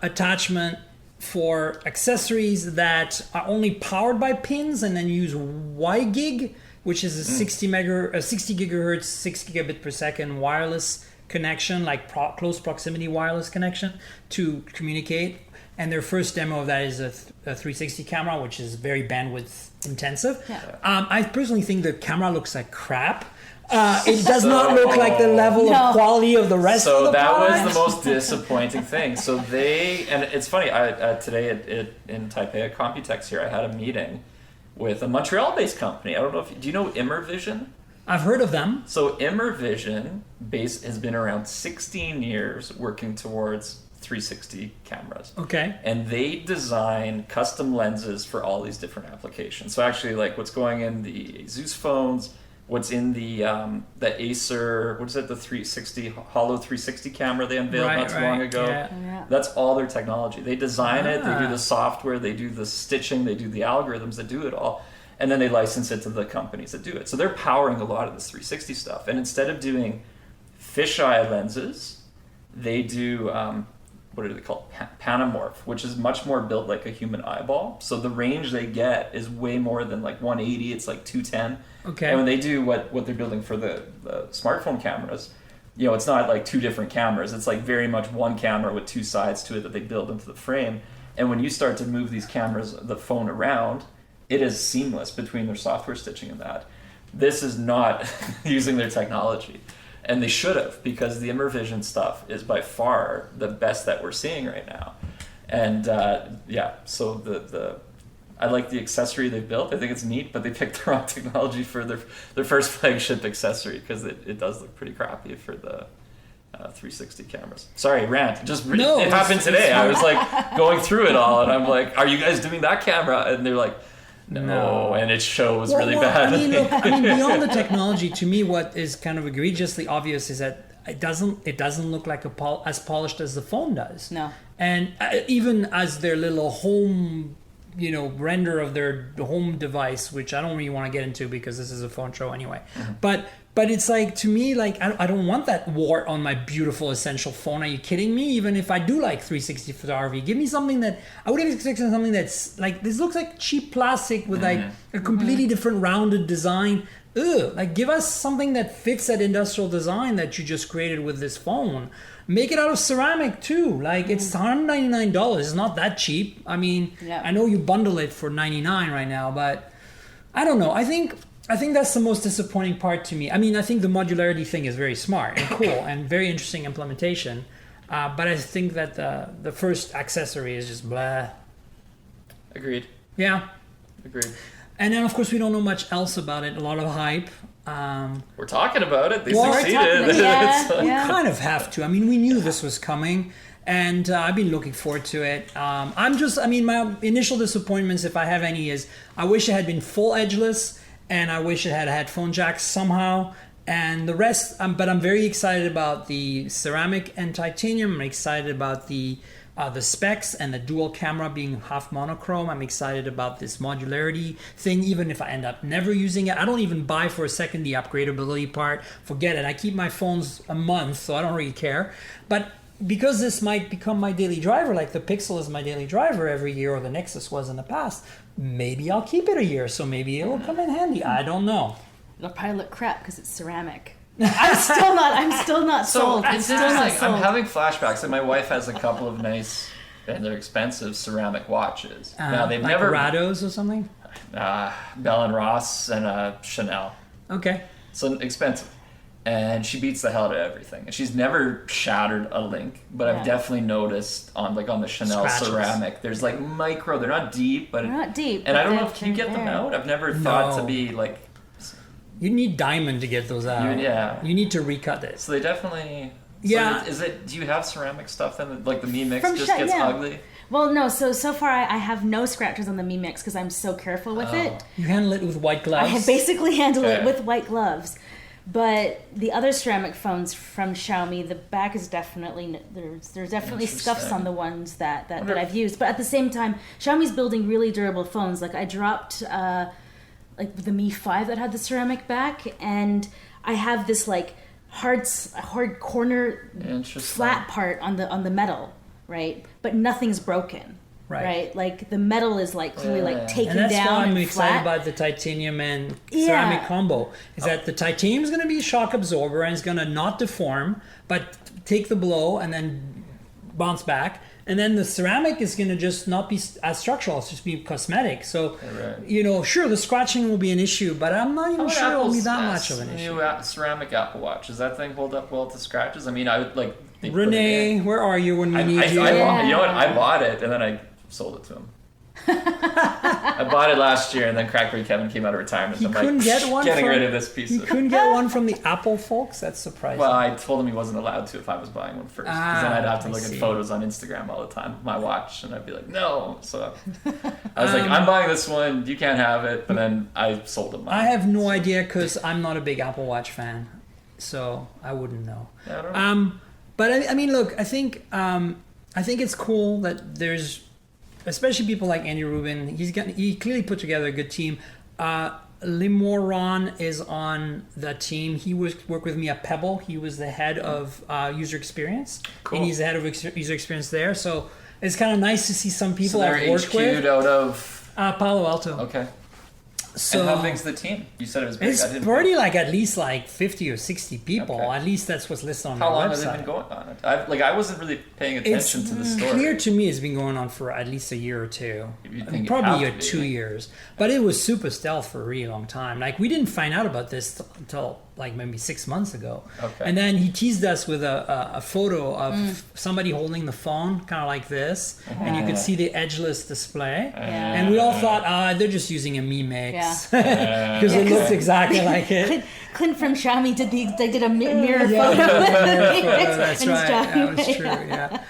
attachment for accessories that are only powered by pins, and then use WiGig, which is a 60 gigahertz, 6 gigabit per second wireless connection, like close proximity wireless connection to communicate. And their first demo of that is a 360 camera, which is very bandwidth intensive. Yeah. I personally think the camera looks like crap. It does not look like the level of quality of the rest of So the that product. was the most disappointing thing. So and it's funny, today in Taipei at Computex here, I had a meeting with a Montreal-based company. I don't know do you know Immervision? I've heard of them. So Immervision has been around 16 years working towards 360 cameras. Okay. And they design custom lenses for all these different applications. So actually, like what's going in the Zeus phones, what's in the Acer, what is it, the 360 Hollow 360 camera they unveiled not too long ago. Yeah. That's all their technology. They design it, they do the software, they do the stitching, they do the algorithms that do it all, and then they license it to the companies that do it. So they're powering a lot of this 360 stuff. And instead of doing fisheye lenses, they do what are they called? Panamorph, which is much more built like a human eyeball. So the range they get is way more than like 180. It's like 210. Okay. And when they do what they're building for the smartphone cameras, you know, it's not like two different cameras. It's like very much one camera with two sides to it that they build into the frame. And when you start to move these cameras, the phone around, it is seamless between their software stitching and that. This is not using their technology. And they should have, because the Immervision stuff is by far the best that we're seeing right now. And so I like the accessory they built. I think it's neat, but they picked the wrong technology for their first flagship accessory, because it does look pretty crappy for the 360 cameras. Sorry, rant. It happened today. I was like going through it all, and I'm like, "Are you guys doing that camera?" And they're like, No, and it shows really bad. I mean, beyond the technology, to me, what is kind of egregiously obvious is that it doesn't look like as polished as the phone does. No. And even as their little home, render of their home device, which I don't really want to get into because this is a phone show anyway. Mm-hmm. But it's like, to me, like, I don't want that wart on my beautiful essential phone. Are you kidding me? Even if I do like 360 photography, give me something that I would have expected, something that's like, this looks like cheap plastic with like a completely different rounded design. Ugh, like, give us something that fits that industrial design that you just created with this phone. Make it out of ceramic too. Like, it's $199. It's not that cheap. I mean, I know you bundle it for $99 right now, but I don't know. I think that's the most disappointing part to me. I mean, I think the modularity thing is very smart and cool and very interesting implementation. But I think that the first accessory is just blah. Agreed. Yeah. Agreed. And then, of course, we don't know much else about it. A lot of hype. We're talking about it. They succeeded. We kind of have to. I mean, we knew this was coming. And I've been looking forward to it. My initial disappointments, if I have any, is I wish it had been full edgeless. And I wish it had headphone jacks somehow. And the rest, but I'm very excited about the ceramic and titanium. I'm excited about the specs and the dual camera being half monochrome. I'm excited about this modularity thing, even if I end up never using it. I don't even buy for a second the upgradability part. Forget it. I keep my phones a month, so I don't really care. But because this might become my daily driver, like the Pixel is my daily driver every year, or the Nexus was in the past, maybe I'll keep it a year, so maybe it'll come in handy. I don't know. It'll probably look crap because it's ceramic. I'm still not sold. It's interesting. I'm having flashbacks, and my wife has a couple of nice, and they're expensive ceramic watches. Now they've like never Rados or something. Bell and Ross and Chanel. Okay. So expensive. And she beats the hell out of everything. And she's never shattered a link, but I've definitely noticed on the Chanel scratches. Ceramic, there's like micro. They're not deep, but they're not deep. And I don't know if you get them out. I've never thought to be like. You need diamond to get those out. You need to recut it. So they definitely. Yeah. So do you have ceramic stuff then? Like the Mi Mix gets ugly. Well, no. So far I have no scratches on the Mi Mix because I'm so careful with it. You handle it with white gloves. I basically handle it with white gloves. But the other ceramic phones from Xiaomi, the back is definitely there's definitely scuffs on the ones that I've used. But at the same time, Xiaomi's building really durable phones. Like I dropped like the Mi 5 that had the ceramic back, and I have this like hard corner flat part on the metal, right? But nothing's broken. Right, like the metal is like clearly like taken down. And that's why I'm excited flat. About the titanium and ceramic combo. Is that the titanium is going to be a shock absorber and it's going to not deform, but take the blow and then bounce back. And then the ceramic is going to just not be as structural; it's just be cosmetic. So, sure, the scratching will be an issue, but I'm not even sure it'll be that much of an issue. New ceramic Apple Watch, does that thing hold up well to scratches? I mean, I would like. Renee, where are you when we need you? You know what? I bought it and then I sold it to him. I bought it last year, and then CrackBerry Kevin came out of retirement. He I'm couldn't get one getting from, rid of this piece. You couldn't get one from the Apple folks? That's surprising. Well, I told him he wasn't allowed to if I was buying one first. Because then I'd have to look at photos on Instagram all the time, my watch, and I'd be like, no. So I was like, I'm buying this one. You can't have it. But then I sold him mine. I have no idea because I'm not a big Apple Watch fan. So I wouldn't know. Yeah, I don't know. But I mean, look, I think it's cool that there's, especially people like Andy Rubin. He clearly put together a good team. Limoran is on the team. He worked with me at Pebble. He was the head of user experience, and he's the head of user experience there. So it's kind of nice to see some people I've worked with. out of Palo Alto. Okay. So and how big's the team? You said it was big. It's already like at least like 50 or 60 people. Okay. At least that's what's listed on their website. How long has it been going on? I wasn't really paying attention to the story. It's clear to me it's been going on for at least a year or two. Probably 2 years. But it was super stealth for a really long time. Like we didn't find out about this until like maybe 6 months ago. Okay. And then he teased us with a photo of somebody holding the phone, kind of like this, and you could see the edgeless display. And we all thought, they're just using a Mi Mix because it looks exactly like it. Clint from Xiaomi did a mirror photo. That's right. That was true. Yeah.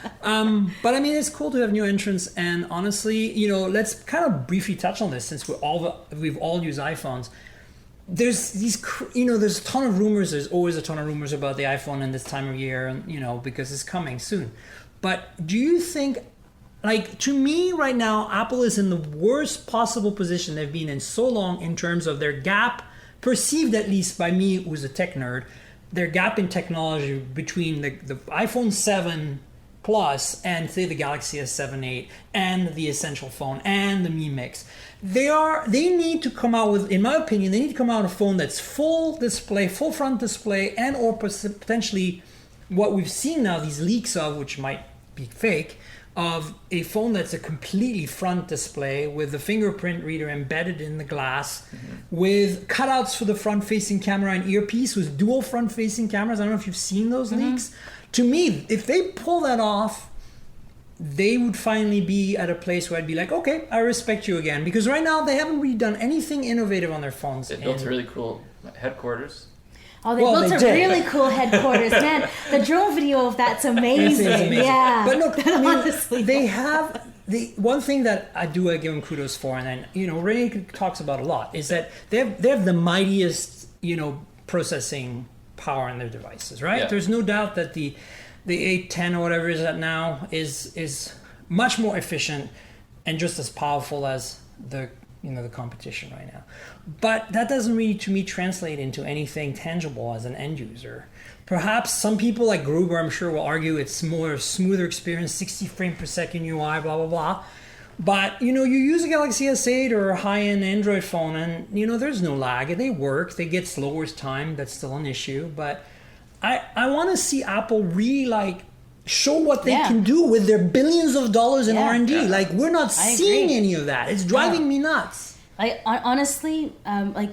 But I mean, it's cool to have new entrants. And honestly, let's kind of briefly touch on this since we've all used iPhones. There's there's a ton of rumors. There's always a ton of rumors about the iPhone in this time of year, and because it's coming soon. But do you think, like, to me right now, Apple is in the worst possible position they've been in so long in terms of their gap, perceived at least by me, who's a tech nerd, their gap in technology between the iPhone 7 Plus and say the Galaxy S7, 8 and the Essential phone and the Mi Mix. They need to come out with, in my opinion, they need to come out with a phone that's full display, full front display, and or potentially what we've seen now, these leaks of, which might be fake, of a phone that's a completely front display with the fingerprint reader embedded in the glass, with cutouts for the front-facing camera and earpiece with dual front-facing cameras. I don't know if you've seen those leaks. To me, if they pull that off, they would finally be at a place where I'd be like, okay, I respect you again. Because right now, they haven't really done anything innovative on their phones. They built a really cool headquarters. Oh, they built a really cool headquarters, man. The drone video of that's amazing. Yeah. But look, I mean, honestly, they have the one thing that I do give them kudos for, and then Ray talks about a lot, is that they have the mightiest processing power in their devices, right? Yeah. There's no doubt that the 810 or whatever is at now is much more efficient and just as powerful as the competition right now. But that doesn't really, to me, translate into anything tangible as an end user. Perhaps some people like Gruber, I'm sure, will argue it's more smoother experience, 60 frames per second UI, blah, blah, blah. But, you use a Galaxy S8 or a high-end Android phone and, there's no lag. They work. They get slower as time. That's still an issue. But I want to see Apple really, show what they can do with their billions of dollars in R&D. Yeah. Like, we're not seeing any of that. It's driving me nuts. Like, honestly,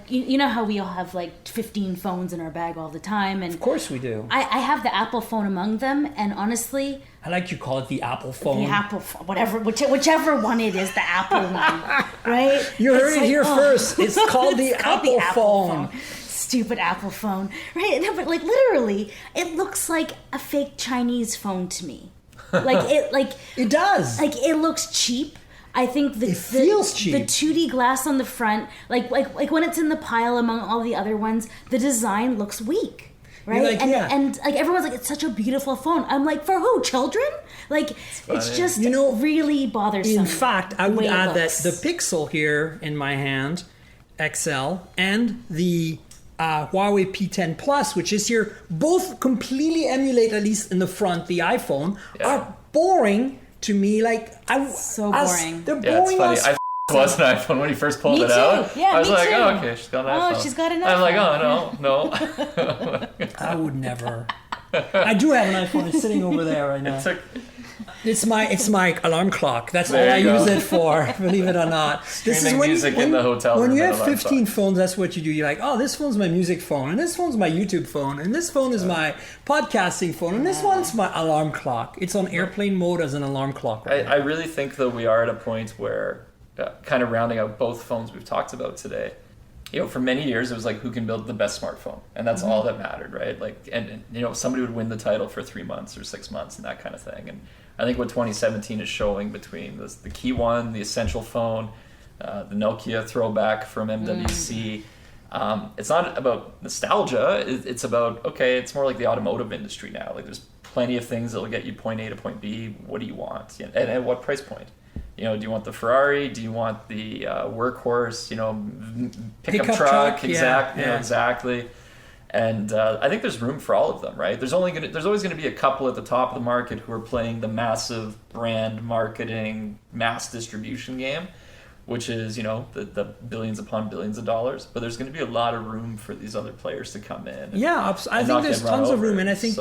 you know how we all have 15 phones in our bag all the time, and of course we do. I have the Apple phone among them, and honestly, I like you call it the Apple phone. The Apple phone, whichever one it is, the Apple one, right? You heard it here first. It's called the Apple phone. Stupid Apple phone, right? No, but literally, it looks like a fake Chinese phone to me. It does. It looks cheap. I think it feels cheap. The 2D glass on the front, like when it's in the pile among all the other ones, the design looks weak, right? And everyone's like, it's such a beautiful phone. I'm like, for who? Children? It's just really bothersome. In fact, I would add that the Pixel here in my hand, XL, and the Huawei P10 Plus, which is here, both completely emulate, at least in the front, the iPhone, are boring. To me, so boring. They're boring. It's funny. I was an iPhone when he first pulled it out. Yeah, I was like, too. oh, okay, she's got an iPhone. Oh, she's got an iPhone. I'm like, oh, no. I would never. I do have an iPhone. It's sitting over there right now. It's my alarm clock. That's all I use it for, believe it or not. Streaming music in the hotel room. When you have 15 phones, that's what you do. You're like, oh, this phone's my music phone, and this phone's my YouTube phone, and this phone is my podcasting phone, and this one's my alarm clock. It's on airplane mode as an alarm clock. I really think, though, we are at a point where kind of rounding out both phones we've talked about today, for many years it was like who can build the best smartphone, and that's all that mattered, right? Like, and somebody would win the title for 3 months or 6 months and that kind of thing. And I think what 2017 is showing between the KEYone, the Essential phone, the Nokia throwback from MWC, it's not about nostalgia. It's about, okay, it's more like the automotive industry now. Like, there's plenty of things that will get you point A to point B. What do you want? And at what price point? Do you want the Ferrari? Do you want the workhorse? Pickup truck? Exactly. Exactly. And I think there's room for all of them, right? There's always going to be a couple at the top of the market who are playing the massive brand marketing, mass distribution game, which is, the billions upon billions of dollars. But there's going to be a lot of room for these other players to come in. I think there's tons of room. And I think,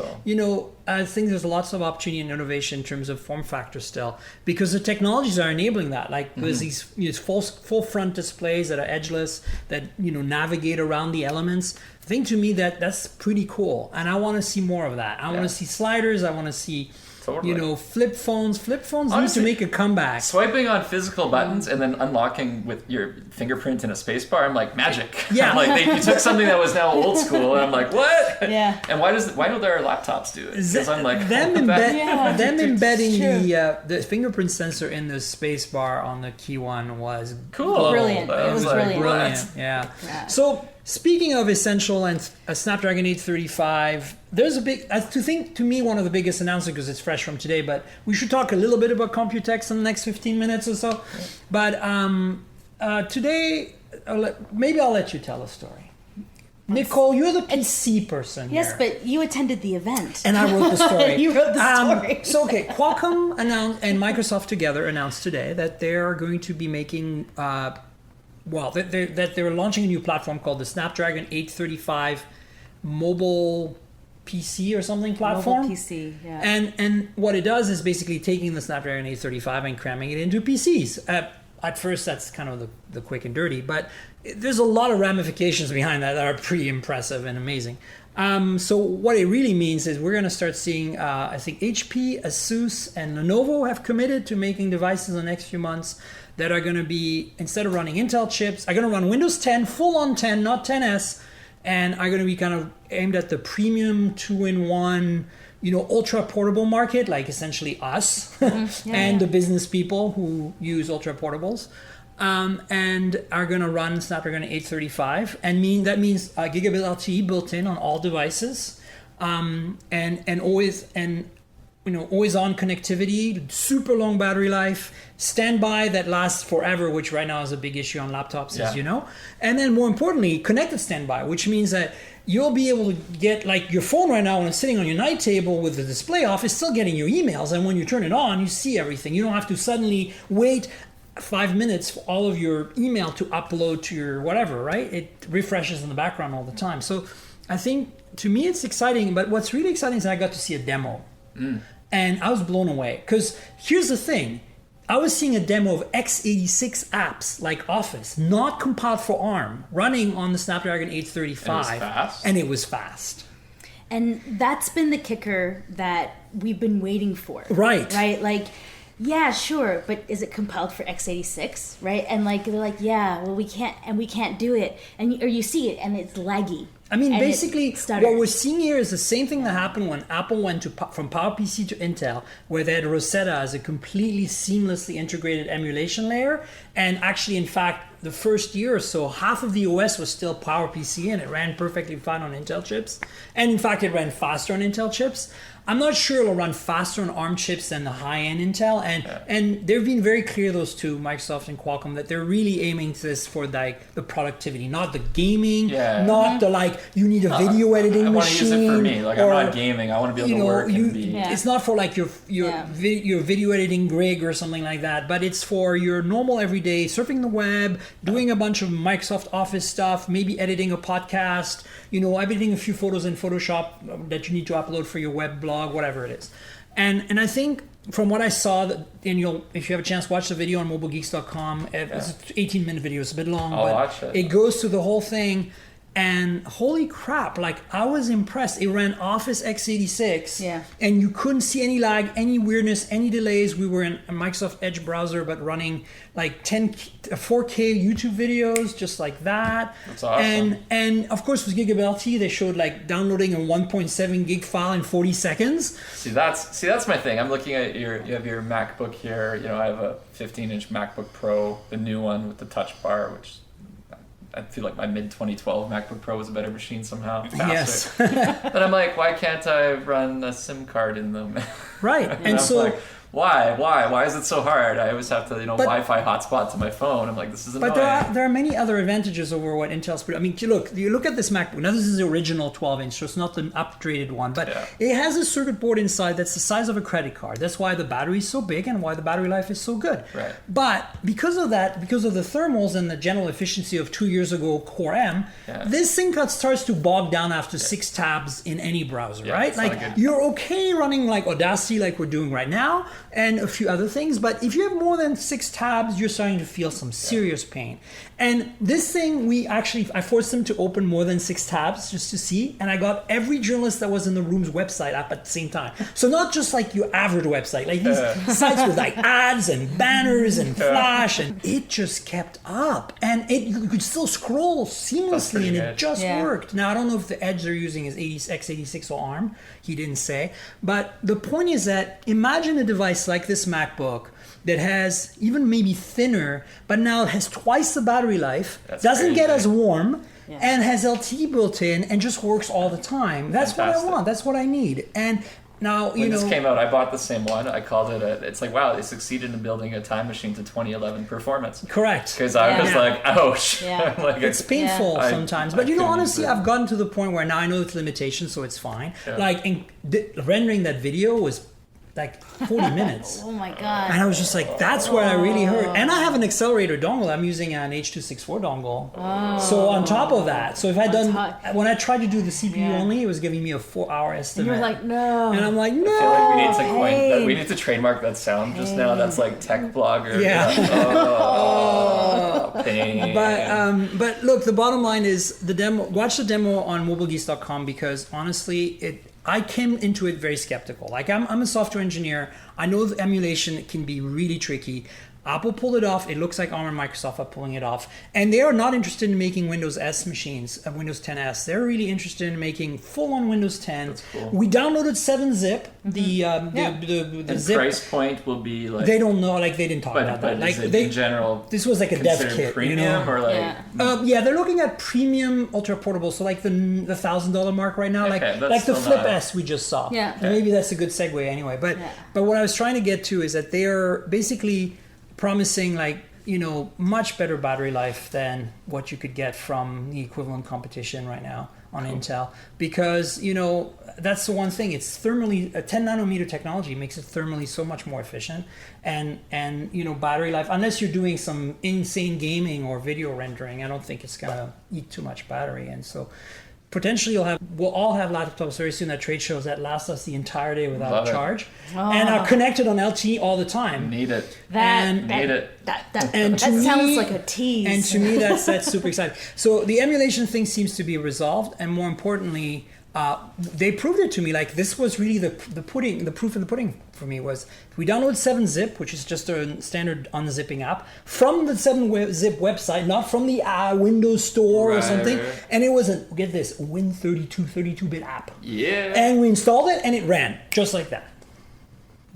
I think there's lots of opportunity and innovation in terms of form factor still, because the technologies are enabling that. Like, there's these full front displays that are edgeless, that, navigate around the elements. I think, to me, that's pretty cool. And I want to see more of that. I want to see sliders. I want to see... Totally. Flip phones. Honestly, need to make a comeback. Swiping on physical buttons and then unlocking with your fingerprint in a spacebar, I'm like, magic. Yeah. I'm like, you took something that was now old school, and I'm like, what? Yeah. And why don't their laptops do it? Because I'm like, them embedding the fingerprint sensor in the spacebar on the KEYone was cool. Brilliant. It was brilliant. Yeah. So, speaking of Essential and a Snapdragon 835, there's a big, to me, one of the biggest announcements, because it's fresh from today, but we should talk a little bit about Computex in the next 15 minutes or so. But today, maybe I'll let you tell a story. Nicole, you're the PC person Yes, here. But you attended the event. And I wrote the story. You wrote the story. Qualcomm announced, and Microsoft together announced today that they're going to be making... that they're launching a new platform called the Snapdragon 835 mobile PC or something platform. Mobile PC, yeah. And what it does is basically taking the Snapdragon 835 and cramming it into PCs. At first, that's kind of the quick and dirty, but there's a lot of ramifications behind that are pretty impressive and amazing. So what it really means is we're going to start seeing, I think HP, Asus, and Lenovo have committed to making devices in the next few months that are going to be, instead of running Intel chips, are going to run Windows 10, full on 10, not 10S, and are going to be kind of aimed at the premium 2-in-1, ultra portable market, like essentially us and the business people who use ultra portables, and are going to run Snapdragon 835, and that means gigabit LTE built in on all devices, and always on connectivity, super long battery life, standby that lasts forever, which right now is a big issue on laptops, as you know. And then more importantly, connected standby, which means that you'll be able to get, like, your phone right now when it's sitting on your night table with the display off, is still getting your emails. And when you turn it on, you see everything. You don't have to suddenly wait 5 minutes for all of your email to upload to your whatever, right? It refreshes in the background all the time. So I think, to me, it's exciting. But what's really exciting is I got to see a demo. And I was blown away. Because here's the thing. I was seeing a demo of x86 apps like Office, not compiled for ARM, running on the Snapdragon 835. And it was fast? And it was fast. And that's been the kicker that we've been waiting for. Right. Right? Like, yeah, sure, but is it compiled for x86, right? And like, they're like, yeah, well, we can't do it. Or you see it, and it's laggy. I mean, basically, what we're seeing here is the same thing that happened when Apple went from PowerPC to Intel, where they had Rosetta as a completely seamlessly integrated emulation layer. And actually, in fact, the first year or so, half of the OS was still PowerPC, and it ran perfectly fine on Intel chips. And in fact, it ran faster on Intel chips. I'm not sure it'll run faster on ARM chips than the high-end Intel, and they've been very clear, those two, Microsoft and Qualcomm, that they're really aiming to this for like the productivity, not the gaming, not the like you need a video editing machine. I want to use it for me. Like, I'm not gaming. I want to be able to work and be. It's not for like your video editing rig or something like that, but it's for your normal everyday surfing the web, doing a bunch of Microsoft Office stuff, maybe editing a podcast, editing a few photos in Photoshop that you need to upload for your web blog, whatever it is. And I think from what I saw, and if you have a chance, watch the video on mobilegeeks.com. It's an 18-minute video. It's a bit long, I'll watch it. It goes through the whole thing. And holy crap, like I was impressed. It ran Office x86 and you couldn't see any lag, any weirdness, any delays. We were in a Microsoft Edge browser, but running like 4K YouTube videos, just like that. That's awesome. And of course with Gigabit LT, they showed like downloading a 1.7 gig file in 40 seconds. See, that's my thing. I'm looking at you have your MacBook here. You know, I have a 15-inch MacBook Pro, the new one with the touch bar, which I feel like my mid-2012 MacBook Pro was a better machine somehow. Yes. But I'm like, why can't I run a SIM card in them? Right. And so... like, why is it so hard? I always have to, Wi-Fi hotspot to my phone. I'm like, this is annoying. But there are many other advantages over what Intel's put. I mean, you look at this MacBook. Now, this is the original 12-inch, so it's not the upgraded one. But it has a circuit board inside that's the size of a credit card. That's why the battery is so big and why the battery life is so good. Right. But because of that, because of the thermals and the general efficiency of 2 years ago Core M, this thing starts to bog down after 6 tabs in any browser, right? Like, you're okay running like Audacity like we're doing right now, and a few other things, but if you have more than 6 tabs, you're starting to feel some serious pain. And this thing, I forced them to open more than 6 tabs just to see, and I got every journalist that was in the room's website up at the same time. So not just like your average website, like these sites with like ads and banners and flash, and it just kept up. And you could still scroll seamlessly, and it just worked. Now, I don't know if the Edge they're using is x86 or ARM. He didn't say. But the point is that imagine a device like this MacBook that has even maybe thinner, but now it has twice the battery life, doesn't get as warm, and has LTE built in, and just works all the time. That's what I want. That's what I need. And now, when this came out, I bought the same one. I called it it's like, wow, they succeeded in building a time machine to 2011 performance. Correct. Because I was like, ouch. Like, it's painful sometimes. But honestly, I've gotten to the point where now I know its limitations, so it's fine. Like, rendering that video was like 40 minutes. Oh my god. And I was just like, that's where I really hurt. And I have an accelerator dongle. I'm using an H.264 dongle. So on top of that, so if when I tried to do the CPU only, it was giving me a 4-hour estimate. And you're like, no. And I'm like, no. I feel like we need to coin that. We need to trademark that sound just now. That's like tech blogger. Yeah. Pain. But look, the bottom line is the demo. Watch the demo on mobilegeeks.com, because honestly, I came into it very skeptical. Like, I'm a software engineer. I know the emulation can be really tricky. Apple pulled it off. It looks like ARM and Microsoft are pulling it off. And they are not interested in making Windows S machines, Windows 10 S. They're really interested in making full-on Windows 10. That's cool. We downloaded 7-zip. The zip price point will be like... They don't know. Like, they didn't talk about that. Like, in general... This was like a dev kit, premium, or like... they're looking at premium ultra portable, so like the $1,000 mark right now, like the Flip S we just saw. Yeah. And maybe that's a good segue anyway. But what I was trying to get to is that they are basically promising much better battery life than what you could get from the equivalent competition right now on Intel, because that's the one thing. It's thermally, a 10 nanometer technology makes it thermally so much more efficient, and battery life, unless you're doing some insane gaming or video rendering, I don't think it's gonna eat too much battery. And so potentially we'll all have laptops very soon at trade shows that last us the entire day without a charge, and are connected on LTE all the time. Need it. That sounds like a tease. And to me, that's super exciting. So the emulation thing seems to be resolved, and more importantly, they proved it to me. Like, this was really the proof in the pudding for me. Was we download 7-Zip, which is just a standard unzipping app, from the 7-Zip website, not from the Windows Store or something. Right. And it was get this, Win32 32-bit app. Yeah. And we installed it, and it ran just like that.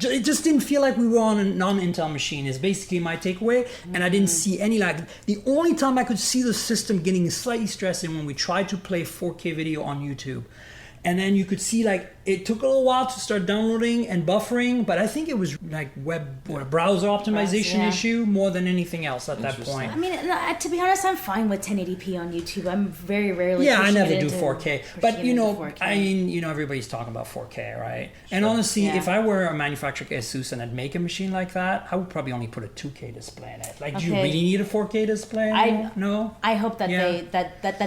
It just didn't feel like we were on a non-Intel machine, is basically my takeaway, and I didn't see any lag. The only time I could see the system getting slightly stressed in when we tried to play 4K video on YouTube. And then you could see, like, it took a little while to start downloading and buffering, but I think it was like web or browser optimization issue more than anything else at that point. I mean, to be honest, I'm fine with 1080p on YouTube. I'm very rarely I never do 4K. But, 4K. I mean, everybody's talking about 4K, right? Sure. And honestly, if I were a manufacturer like ASUS and I'd make a machine like that, I would probably only put a 2K display in it. Like, do you really need a 4K display anymore? No? I hope that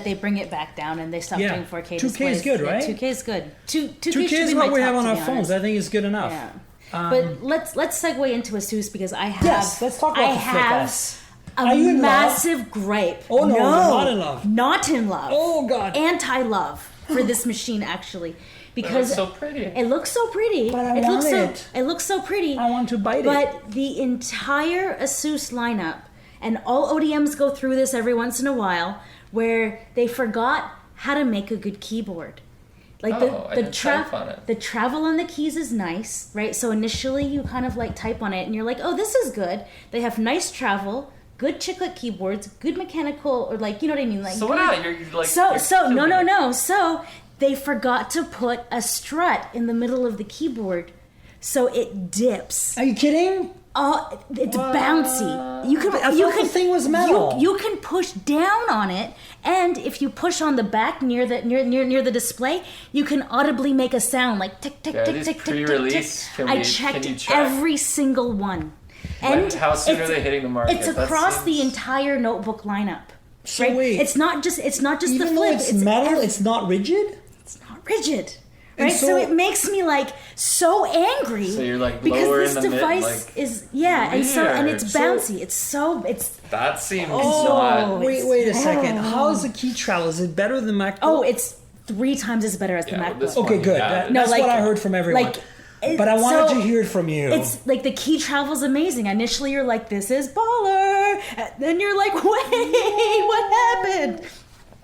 they bring it back down and they stop doing 4K displays. 2K is good, right? 2K is good. 2K is what we have on our phones. I think it's good enough. Yeah. But let's segue into ASUS, because I have... Yes, let's talk about the Flip S. Are you in love? massive gripe. Oh, no, you're not in love. Not in love. Oh, God. Anti-love for this machine, actually. Because It looks so pretty. It looks so pretty. But I it want looks it. So, it looks so pretty. I want to bite it. But the entire ASUS lineup, and all ODMs go through this every once in a while, where they forgot how to make a good keyboard. Like I didn't type on it. the travel on the keys is nice, right? So initially you kind of like type on it and you're like, oh, this is good. They have nice travel, good chiclet keyboards, good mechanical, or like, you know what I mean? Like, So what? You're like so you're no. So they forgot to put a strut in the middle of the keyboard, so it dips. Are you kidding? Oh, it's bouncy. You can. I thought the thing was metal. You can push down on it, and if you push on the back near the display, you can audibly make a sound like tick tick Yeah, tick these tick tick tick tick. pre-release, I can checked you check? every single one. And how soon are it's- they hitting the market? It's That across the seems- entire notebook lineup. So right? wait. It's not just the Even flip. though it's metal, every- it's not rigid? it's not rigid. And Right, so, so- it makes me like so angry. So you're, like, because lower this in the mid, device like, is and it's weird. bouncy. It's That seems Oh, not. wait a second. How is the key travel? Is it better than MacBook? oh, it's 3 times as better as the Yeah, MacBook. this Okay, one, good. yeah. That's like- what I heard from everyone. like, but I wanted so to hear it from you. It's like the key travel's amazing. Initially, you're like, "This is baller," and then you're like, "Wait, what happened?"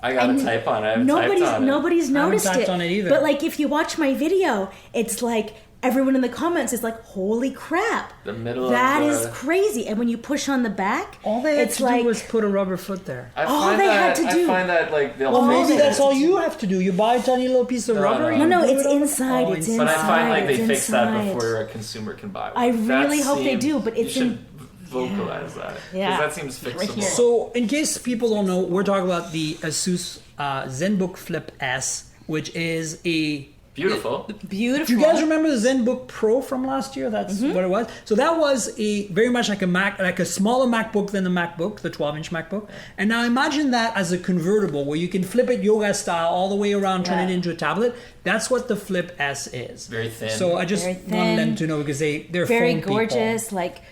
I gotta And type on it. I haven't typed on it. Nobody's noticed typed it. on it either. But like, if you watch my video, it's like everyone in the comments is like, "Holy crap!" The middle That of is the- crazy. And when you push on the back, all they had it's to like, do was put a rubber foot there. I all find they that, had to do- I find that like they'll Well, fix maybe it. that's all you have to do. You buy a tiny little piece of No, rubber. no. you No, no, glue it's it over. inside, Oh, it's But I find like they It's fix that inside. before a consumer can buy one. I really That hope they seems- do, but it's you should in- vocalize that because Yeah. that seems Right fixable. here. So, in case people don't know, we're talking about the ASUS ZenBook Flip S, which is a Beautiful. beautiful. Do you guys remember the ZenBook Pro from last year? That's what it was. So that was a very much like a Mac, like a smaller MacBook than the MacBook, the 12-inch MacBook. And now imagine that as a convertible, where you can flip it yoga style all the way around, turn it Yeah. into a tablet. That's what the Flip S is. Very thin. So I just Very wanted them thin, to know because they're very phone people. gorgeous, like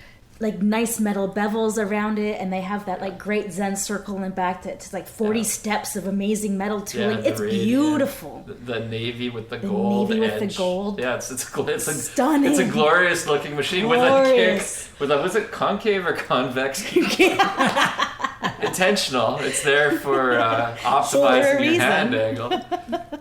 nice metal bevels around it, and they have that like great Zen circle in the back that's like 40 steps of amazing metal tooling. the It's radiant- beautiful. The navy with the gold navy with the edge. gold. Yeah, it's Stunning. It's a glorious looking machine Glorious. with a was it concave or convex? Intentional. It's there for for optimizing a your hand reason.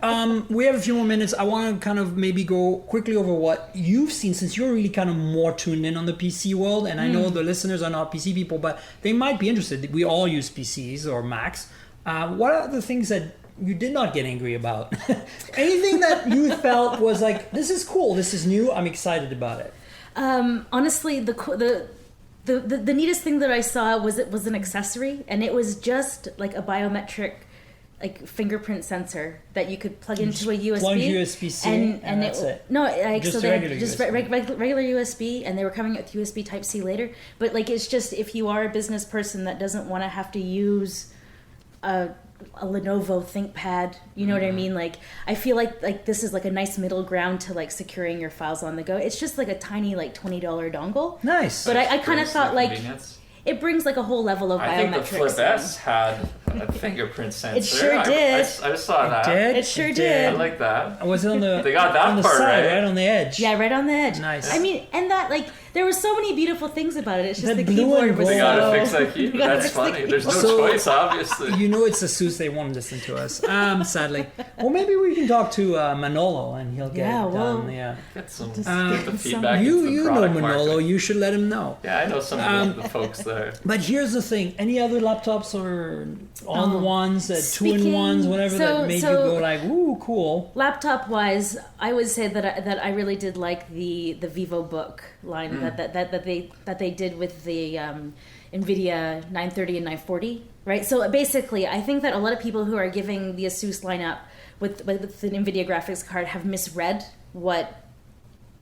angle. We have a few more minutes. I want to kind of maybe go quickly over what you've seen since you're really kind of more tuned in on the PC world. And I know the listeners are not PC people, but they might be interested. We all use PCs or Macs. What are the things that you did not get angry about? Anything that you felt was like, this is cool, this is new, I'm excited about it? Honestly, the neatest thing that I saw was an accessory, and it was just like a biometric like fingerprint sensor that you could plug into a USB. Plug USB-C and that's it. No, like Just so a they regular just USB. regular USB, and they were coming with USB Type C later. But like, it's just if you are a business person that doesn't want to have to use a Lenovo ThinkPad, you know what I mean? Like, I feel like this is like a nice middle ground to like securing your files on the go. It's just like a tiny like $20 dongle. Nice. But I kind of Brings thought the like convenience. it brings like a whole level of I think the biometrics. Flip S had a fingerprint sensor. sure did. I just saw that. Did? It sure I did. like that. Was it on the They got that on the part side, right. on the edge? Yeah, right on the edge. Nice. I mean, and that like there were so many beautiful things about it. It's just The the blue keyboard and was They gold. gotta so. fix that key. We gotta That's fix the funny. There's no So- choice, obviously. You know it's ASUS, they won't listen to us, sadly. Well, maybe we can talk to Manolo and he'll get Yeah, it well, done. Yeah. Get some Just get the get some- feedback. into the You know product Manolo, market. you should let him know. Yeah, I know some of the folks there. But here's the thing: any other laptops or all-in-ones, two-in-ones, Speaking- whatever so- that made so- you go like, "Ooh, cool." Laptop wise, I would say that I really did like the Vivo Book line that they did with the NVIDIA 930 and 940, right? So basically, I think that a lot of people who are giving the ASUS lineup with the NVIDIA graphics card have misread what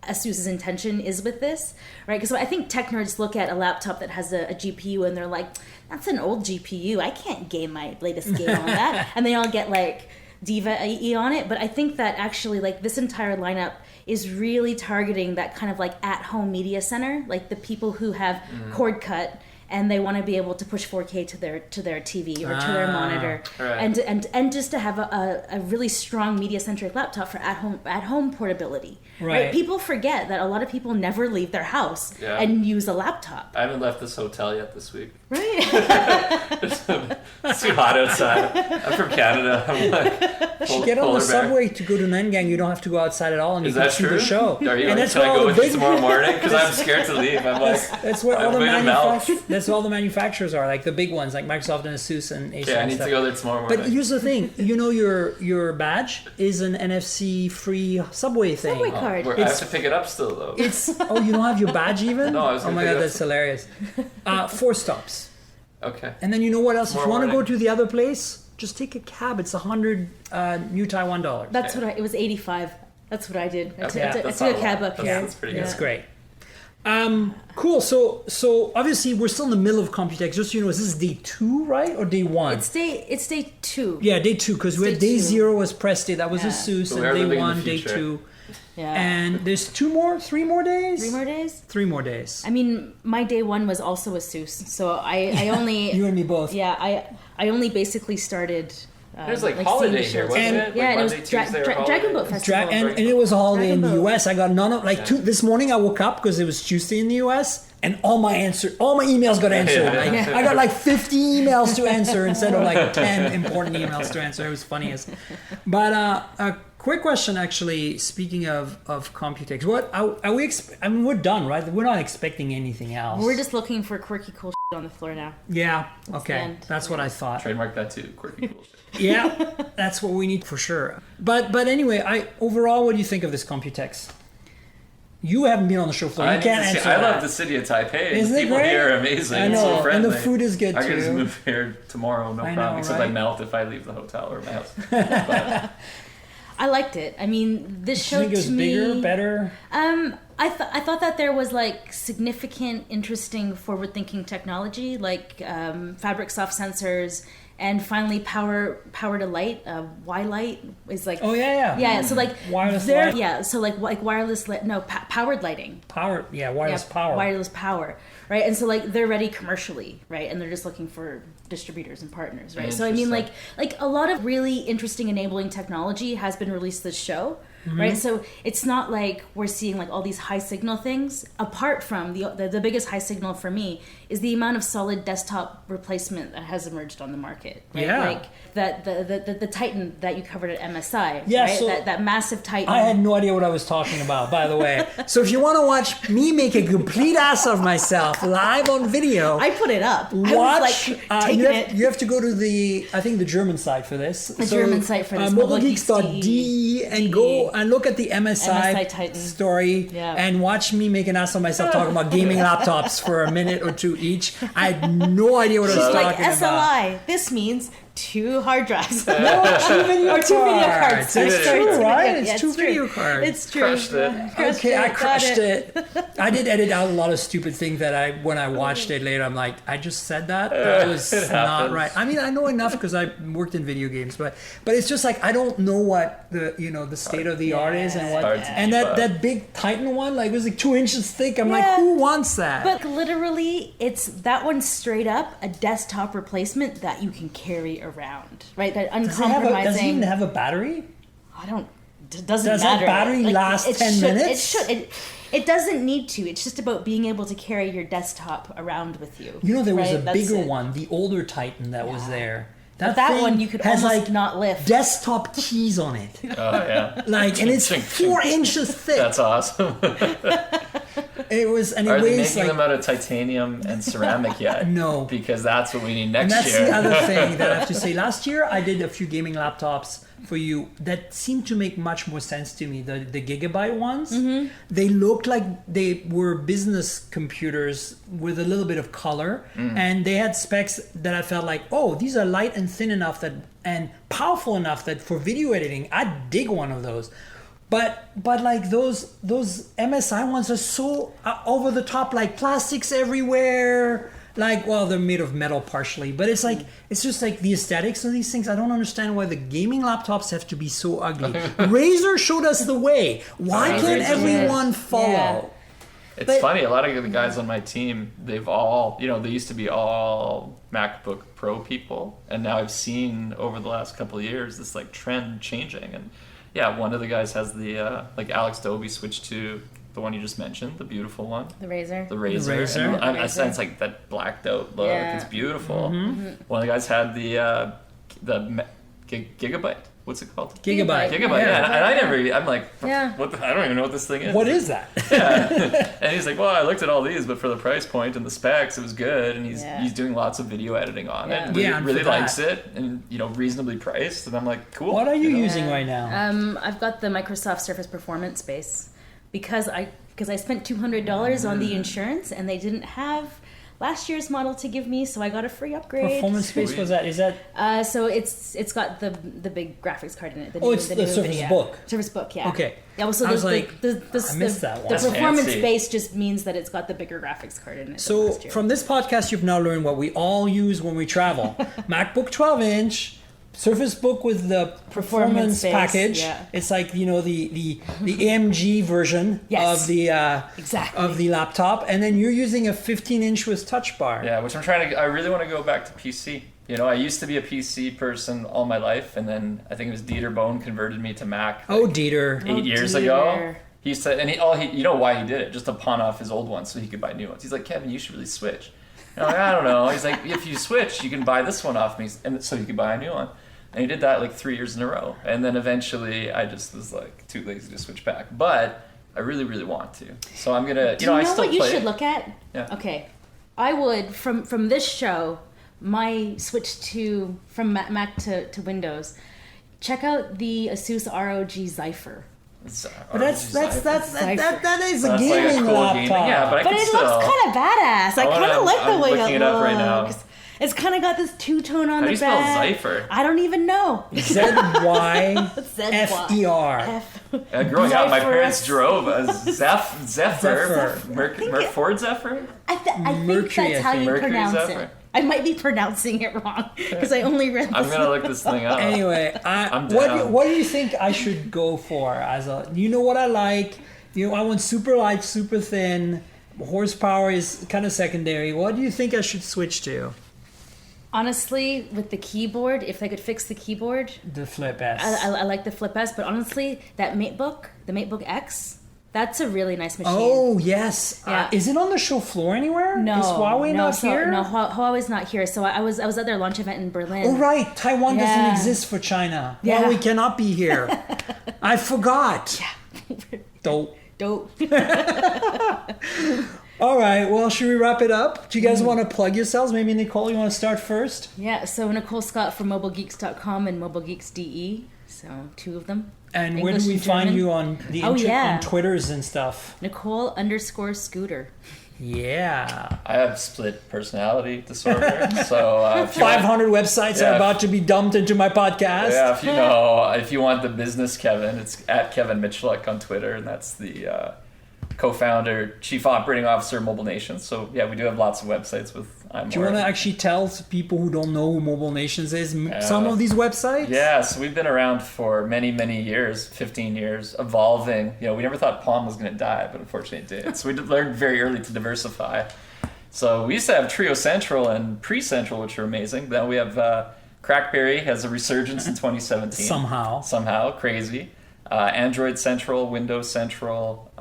ASUS's intention is with this, right? Because I think tech nerds look at a laptop that has a GPU and they're like, that's an old GPU. I can't game my latest game on that. And they all get like Diva IE on it. But I think that actually like this entire lineup is really targeting that kind of like at-home media center, like the people who have cord cut and they want to be able to push 4K to their TV or to their monitor, right. and just to have a really strong media centric laptop for at home portability. Right. People forget that a lot of people never leave their house and use a laptop. I haven't left this hotel yet this week. Right. It's too hot outside. I'm from Canada. I'm like, you should get on the subway to go to Nangang. You don't have to go outside at all, and you can see the show. Are you and like, can I go with you tomorrow morning? Because I'm scared to leave. I'm like, that's where all the manufacturers are, like the big ones, like Microsoft and ASUS and Acer. Okay, I need to go there tomorrow morning. But here's the thing, your badge is an NFC free subway thing. Subway card. I have to pick it up still though. You don't have your badge even? No, I was. Oh my god, that's hilarious. 4 stops. Okay. And then you know what else? Tomorrow if you want to morning. go to the other place, just take a cab. It's $100 new Taiwan dollars. That's what it was. 85. That's what I did. I took a cab up here. That's pretty good. That's great. Cool. So obviously we're still in the middle of Computex. Just so you know, is this day 2, right, or day 1? It's day 2. Yeah, day 2, because we had day 0 was press day. That was ASUS, So and day 1, day 2. Yeah. And there's 3 more days. 3 more days. I mean, my day 1 was also ASUS, so I only You and me both. Yeah, I only basically started. There's like holiday seeing the here, shows. wasn't And- it? Yeah, Like and it was Monday, Tuesday were Dragon holidays. Boat Festival. And it was a holiday in the Dragon Boat. US. I got none of this morning I woke up because it was Tuesday in the US, and all my emails got answered. I got like 50 emails to answer instead of like 10 important emails to answer. It was funniest. But a quick question, actually. Speaking of Computex, what are we? We're done, right? We're not expecting anything else. We're just looking for quirky, cool shit on the floor now. Yeah. the Okay. end. That's what I thought. Trademark that too. Quirky cool shit. Yeah, that's what we need for sure. But anyway, overall, what do you think of this Computex? You haven't been on the show floor. You can't answer I that. love the city of Taipei. Isn't The it people great? here are amazing. I know, So friendly. and the food is good I could just too. move here tomorrow, no I problem. know, Except right? I melt if I leave the hotel or my house. But I liked it. I mean, this Do you show think it was to me. bigger, better? I thought that there was like significant, interesting, forward-thinking technology, like fabric soft sensors, and finally power to light. Y-light is like. Oh yeah. So like Wireless there- light. Yeah, so like wireless powered lighting. Power. Yeah, wireless power. Wireless power, right? And so like they're ready commercially, right? And they're just looking for distributors and partners, right? So I mean, like a lot of really interesting enabling technology has been released this show. Right, so it's not like we're seeing like all these high signal things. Apart from the biggest high signal for me is the amount of solid desktop replacement that has emerged on the market. Right? Yeah. Like that the Titan that you covered at MSI. Yeah, right? so that massive Titan. I had no idea what I was talking about, by the way. So if you want to watch me make a complete ass of myself live on video, I put it up. watch. I was like taking you have to go to the German site for this. The German site for this, mobilegeeks.de, and go and look at the MSI Titan story and watch me make an ass of myself talking about gaming laptops for a minute or two each. I had no idea what I was like talking SLI. about. This means 2 hard drives. No, 2 video cards. 2 video cards. It's Sorry, true, right? yeah, It's 2 video cards. It's true. Crushed it. Okay, I Got crushed it. I did edit out a lot of stupid things that when I watched it later, I'm like, I just said that? That was It not happens. right. I mean, I know enough because I worked in video games, but it's just like I don't know what the state of the art is and what hard to and keep that up. that big Titan one like was like 2 inches thick. I'm like, who wants that? But literally, it's that one's straight up a desktop replacement that you can carry around, right? That does uncompromising. it even have a battery? I don't. It doesn't Does that matter. battery last 10 minutes? It should. It doesn't need to. It's just about being able to carry your desktop around with you. You know, there was right? a That's bigger it. one, the older Titan that was there. That thing one you could has almost like not lift. desktop keys on it. Oh yeah. Like, and it's Ching, 4 inches thick. That's awesome. It was, and Are it they weighs making like. them out of titanium and ceramic yet? No. Because that's what we need And next that's year. the other thing that I have to say. Last year, I did a few gaming laptops for you that seemed to make much more sense to me. The Gigabyte ones, they looked like they were business computers with a little bit of color, and they had specs that I felt like, oh, these are light and thin enough that and powerful enough that for video editing, I'd dig one of those. But like those MSI ones are so over the top, like plastics everywhere. Like, well, they're made of metal partially, but it's like it's just like the aesthetics of these things. I don't understand why the gaming laptops have to be so ugly. Razer showed us the way. Why Razer can't did. everyone follow? Yeah. It's funny. A lot of the guys on my team, they've all, they used to be all MacBook Pro people, and now I've seen over the last couple of years this like trend changing. And yeah, one of the guys has the like Alex Dobie switched to the one you just mentioned, the beautiful one, The Razor. the Razor. And I sense like that blacked out look. Yeah. It's beautiful. One of the guys had the Gigabyte. What's it called? Gigabyte. Yeah. And I never. I'm like, Yeah. what? I don't even know what this thing is. What is that? Yeah. And he's like, well, I looked at all these, but for the price point and the specs, it was good. And Yeah. he's doing lots of video editing on Yeah. it. Yeah, and Really for that- likes it, and reasonably priced. And I'm like, cool. What are you know? using right now? I've got the Microsoft Surface Performance Base because I spent $200 on the insurance and they didn't have last year's model to give me, so I got a free upgrade. Performance space was that? Is that? So it's got the big graphics card in it. It's the Surface NVIDIA. Book. Surface Book, yeah. Okay. Yeah. Well, so I was like, the I missed that one. The That's performance fancy. base just means that it's got the bigger graphics card in it. than So last year. from this podcast, you've now learned what we all use when we travel: MacBook 12-inch. Surface Book with the performance base, package. yeah. It's like the AMG version Yes. of the Exactly. of the laptop, and then you're using a 15-inch with Touch Bar. Yeah, which I really want to go back to PC. I used to be a PC person all my life, and then I think it was Dieter Bohn converted me to Mac Oh, Dieter. 8 years Dieter. ago. He said, and you know why he did it? Just to pawn off his old ones so he could buy new ones. He's like, Kevin, you should really switch. And I'm like, I don't know. He's like, if you switch, you can buy this one off me, and so you could buy a new one. And he did that like 3 years in a row. And then eventually I just was like too lazy to switch back. But I really, really want to. So I'm going to, Do you know I still what you play should it. look at? Yeah. Okay. I would, from this show, my switch from Mac to Windows, check out the Asus ROG Zypher. But that is a That's like a gaming cool laptop. gaming. Yeah, but I But can it still. looks kind of badass. I kind of like the I'm way looking it it up right now. looks. It's kind of got this two-tone on How do the you spell back. Zypher? I don't even know. ZYFER. Growing up, my Zypher. parents drove a Zephyr. Zephyr. Ford Zephyr? I think Mercury, that's I how think. you Mercury pronounce Zephyr. it. I might be pronouncing it wrong because I only read this. I'm going to look this thing up. Anyway, I'm what down. do you think I should go for? You know what I like? I want super light, super thin. Horsepower is kind of secondary. What do you think I should switch to? Honestly, with the keyboard, if they could fix the keyboard, The Flip S. I like the Flip S. But honestly, that MateBook, the MateBook X, that's a really nice machine. Oh, yes. Yeah. Is it on the show floor anywhere? No, Is Huawei not here? No, Huawei's not here. So I was at their launch event in Berlin. Oh, right. Taiwan doesn't Yeah. exist for China. Yeah. Huawei cannot be here. I forgot. Dope. Dope. All right. Well, should we wrap it up? Do you guys want to plug yourselves? Maybe Nicole, you want to start first? Yeah. So Nicole Scott from MobileGeeks.com and MobileGeeks.de. So 2 of them. And where English do we and find German. you on the Oh, yeah. on Twitters and stuff? Nicole_Scooter. Yeah. I have split personality disorder. So if you want- 500 websites are Yeah. about to be dumped into my podcast. Yeah, if you want the business Kevin, it's at Kevin Michaluk on Twitter, and that's the co-founder, chief operating officer of Mobile Nation. So yeah, we do have lots of websites with I'm Do you want to actually tell people who don't know who Mobile Nations is some of these websites? Yeah, so we've been around for many, many years, 15 years, evolving. We never thought Palm was going to die, but unfortunately it did. So we learned very early to diversify. So we used to have Trio Central and Pre-Central, which are amazing. Then we have CrackBerry has a resurgence in 2017. Somehow, crazy. Android Central, Windows Central.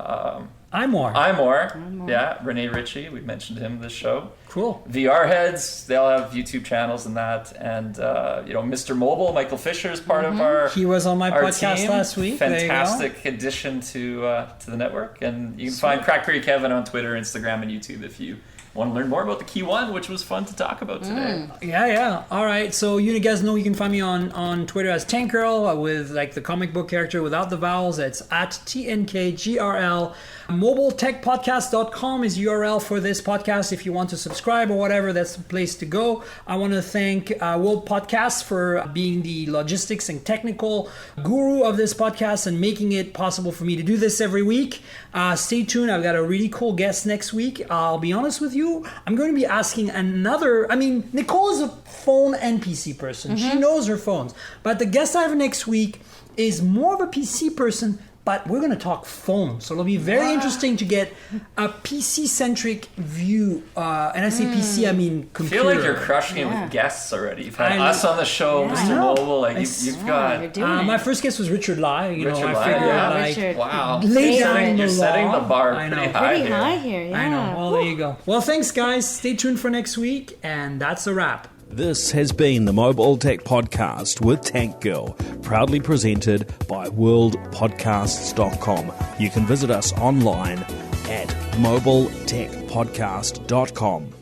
iMore. Yeah, Renee Ritchie, we mentioned him this show. Cool. VR Heads, they all have YouTube channels and that. And, Mr. Mobile, Michael Fisher is part of our He was on my our podcast team. last week. There you go. Fantastic addition to the network. And you can find CrackBerry Kevin on Twitter, Instagram, and YouTube if you want to learn more about the KEYone, which was fun to talk about today. Yeah. All right. So you guys know you can find me on Twitter as Tankgirl with like the comic book character without the vowels. It's at TNKGRL. MobileTechPodcast.com is URL for this podcast. If you want to subscribe or whatever, that's the place to go. I want to thank World Podcasts for being the logistics and technical guru of this podcast and making it possible for me to do this every week. Stay tuned. I've got a really cool guest next week. I'll be honest with you. I'm going to be asking Nicole is a phone and PC person. She knows her phones. But the guest I have next week is more of a PC person, but we're going to talk phone. So it'll be very interesting to get a PC-centric view. And I say PC, I mean computer. I feel like you're crushing it with guests already. You've had us on the show, Mr. Mobile. Like you've got. My first guest was Richard Lai. Richard I Lai, figured, Richard. Wow. You're setting the bar pretty high here. Yeah. I know. Well, there you go. Well, thanks, guys. Stay tuned for next week, and that's a wrap. This has been the Mobile Tech Podcast with Tank Girl, proudly presented by worldpodcasts.com. You can visit us online at mobiletechpodcast.com.